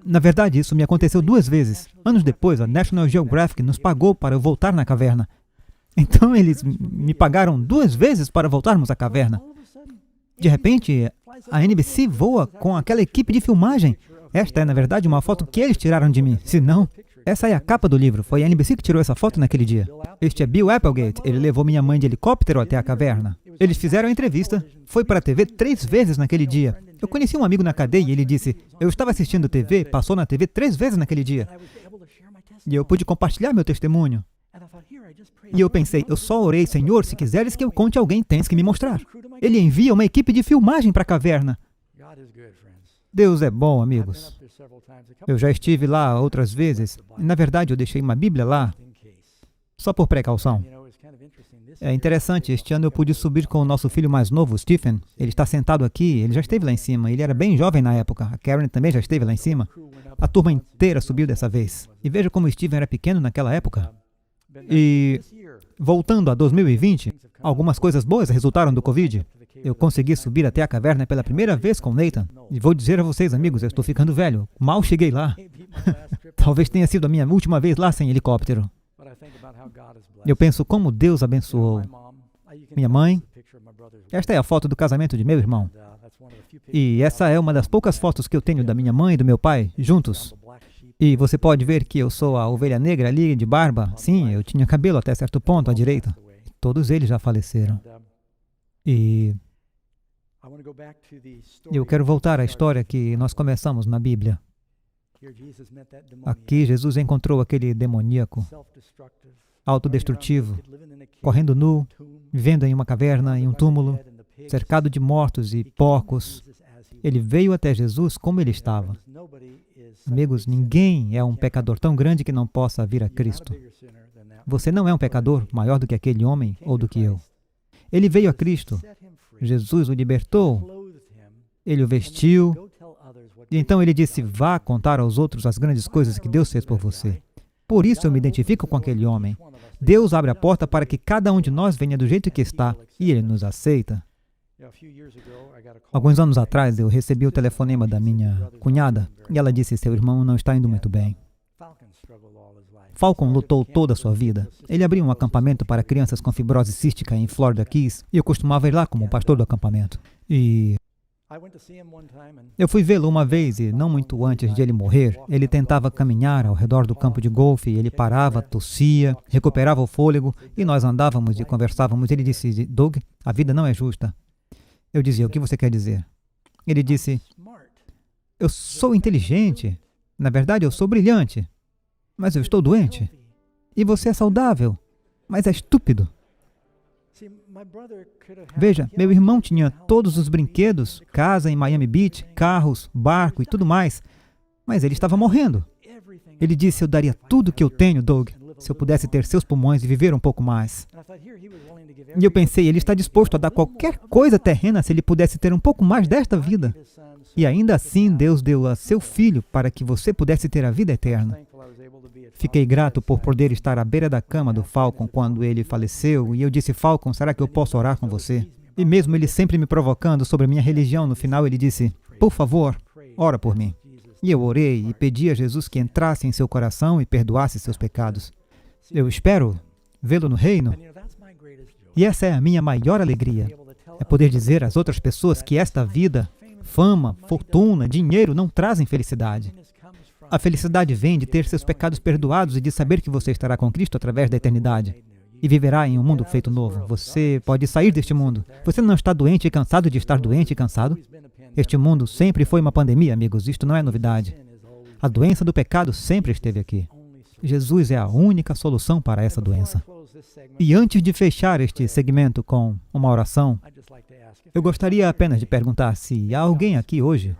Speaker 1: Na verdade, isso me aconteceu 2 vezes. Anos depois, a National Geographic nos pagou para eu voltar na caverna. Então, eles me pagaram 2 vezes para voltarmos à caverna. De repente, a NBC voa com aquela equipe de filmagem. Esta é, na verdade, uma foto que eles tiraram de mim. Se não, essa é a capa do livro. Foi a NBC que tirou essa foto naquele dia. Este é Bill Applegate. Ele levou minha mãe de helicóptero até a caverna. Eles fizeram a entrevista. Foi para a TV 3 vezes naquele dia. Eu conheci um amigo na cadeia e ele disse, eu estava assistindo TV, passou na TV 3 vezes naquele dia. E eu pude compartilhar meu testemunho. E eu pensei, eu só orei, Senhor, se quiseres que eu conte a alguém, tens que me mostrar. Ele envia uma equipe de filmagem para a caverna. Deus é bom, amigos. Eu já estive lá outras vezes. Na verdade, eu deixei uma Bíblia lá, só por precaução. É interessante, este ano eu pude subir com o nosso filho mais novo, Stephen. Ele está sentado aqui, ele já esteve lá em cima. Ele era bem jovem na época. A Karen também já esteve lá em cima. A turma inteira subiu dessa vez. E veja como o Stephen era pequeno naquela época. E, voltando a 2020, algumas coisas boas resultaram do Covid. Eu consegui subir até a caverna pela primeira vez com Nathan. E vou dizer a vocês, amigos, eu estou ficando velho. Mal cheguei lá. Talvez tenha sido a minha última vez lá sem helicóptero. Eu penso como Deus abençoou minha mãe. Esta é a foto do casamento de meu irmão. E essa é uma das poucas fotos que eu tenho da minha mãe e do meu pai juntos. E você pode ver que eu sou a ovelha negra ali, de barba. Sim, eu tinha cabelo até certo ponto à direita. Todos eles já faleceram. E eu quero voltar à história que nós começamos na Bíblia. Aqui Jesus encontrou aquele demoníaco, autodestrutivo, correndo nu, vivendo em uma caverna, em um túmulo, cercado de mortos e porcos. Ele veio até Jesus como ele estava. Amigos, ninguém é um pecador tão grande que não possa vir a Cristo. Você não é um pecador maior do que aquele homem ou do que eu. Ele veio a Cristo Jesus o libertou, ele o vestiu, e então ele disse, vá contar aos outros as grandes coisas que Deus fez por você. Por isso eu me identifico com aquele homem. Deus abre a porta para que cada um de nós venha do jeito que está, e Ele nos aceita. Alguns anos atrás, eu recebi o telefonema da minha cunhada, e ela disse, seu irmão não está indo muito bem. Falcon lutou toda a sua vida. Ele abriu um acampamento para crianças com fibrose cística em Florida Keys, e eu costumava ir lá como pastor do acampamento. E eu fui vê-lo uma vez e, não muito antes de ele morrer, ele tentava caminhar ao redor do campo de golfe, ele parava, tossia, recuperava o fôlego, e nós andávamos e conversávamos. Ele disse, Doug, a vida não é justa. Eu dizia, o que você quer dizer? Ele disse, eu sou inteligente, na verdade eu sou brilhante, mas eu estou doente. E você é saudável, mas é estúpido. Veja, meu irmão tinha todos os brinquedos, casa em Miami Beach, carros, barco e tudo mais, mas ele estava morrendo. Ele disse, eu daria tudo que eu tenho, Doug, se eu pudesse ter seus pulmões e viver um pouco mais. E eu pensei, ele está disposto a dar qualquer coisa terrena se ele pudesse ter um pouco mais desta vida. E ainda assim, Deus deu a seu filho para que você pudesse ter a vida eterna. Fiquei grato por poder estar à beira da cama do Falcon quando ele faleceu, e eu disse, Falcon, será que eu posso orar com você? E mesmo ele sempre me provocando sobre minha religião, no final ele disse, por favor, ora por mim. E eu orei e pedi a Jesus que entrasse em seu coração e perdoasse seus pecados. Eu espero vê-lo no reino. E essa é a minha maior alegria, é poder dizer às outras pessoas que esta vida, fama, fortuna, dinheiro não trazem felicidade. A felicidade vem de ter seus pecados perdoados e de saber que você estará com Cristo através da eternidade e viverá em um mundo feito novo. Você pode sair deste mundo. Você não está doente e cansado de estar doente e cansado? Este mundo sempre foi uma pandemia, amigos. Isto não é novidade. A doença do pecado sempre esteve aqui. Jesus é a única solução para essa doença. E antes de fechar este segmento com uma oração, eu gostaria apenas de perguntar se há alguém aqui hoje,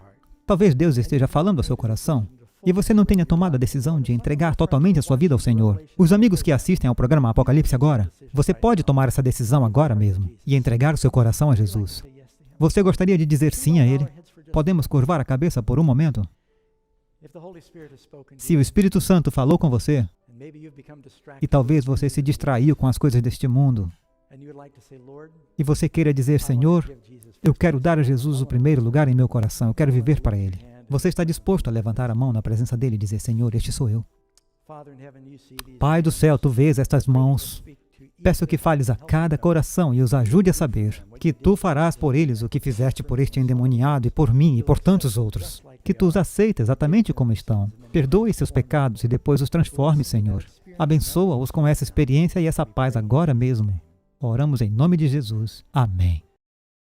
Speaker 1: talvez Deus esteja falando ao seu coração, e você não tenha tomado a decisão de entregar totalmente a sua vida ao Senhor. Os amigos que assistem ao programa Apocalipse Agora, você pode tomar essa decisão agora mesmo e entregar o seu coração a Jesus. Você gostaria de dizer sim a Ele? Podemos curvar a cabeça por um momento? Se o Espírito Santo falou com você, e talvez você se distraiu com as coisas deste mundo, e você queira dizer, Senhor, eu quero dar a Jesus o primeiro lugar em meu coração, eu quero viver para Ele. Você está disposto a levantar a mão na presença dEle e dizer, Senhor, este sou eu. Pai do céu, Tu vês estas mãos. Peço que fales a cada coração e os ajude a saber que Tu farás por eles o que fizeste por este endemoniado e por mim e por tantos outros. Que Tu os aceita exatamente como estão. Perdoe seus pecados e depois os transforme, Senhor. Abençoa-os com essa experiência e essa paz agora mesmo. Oramos em nome de Jesus. Amém.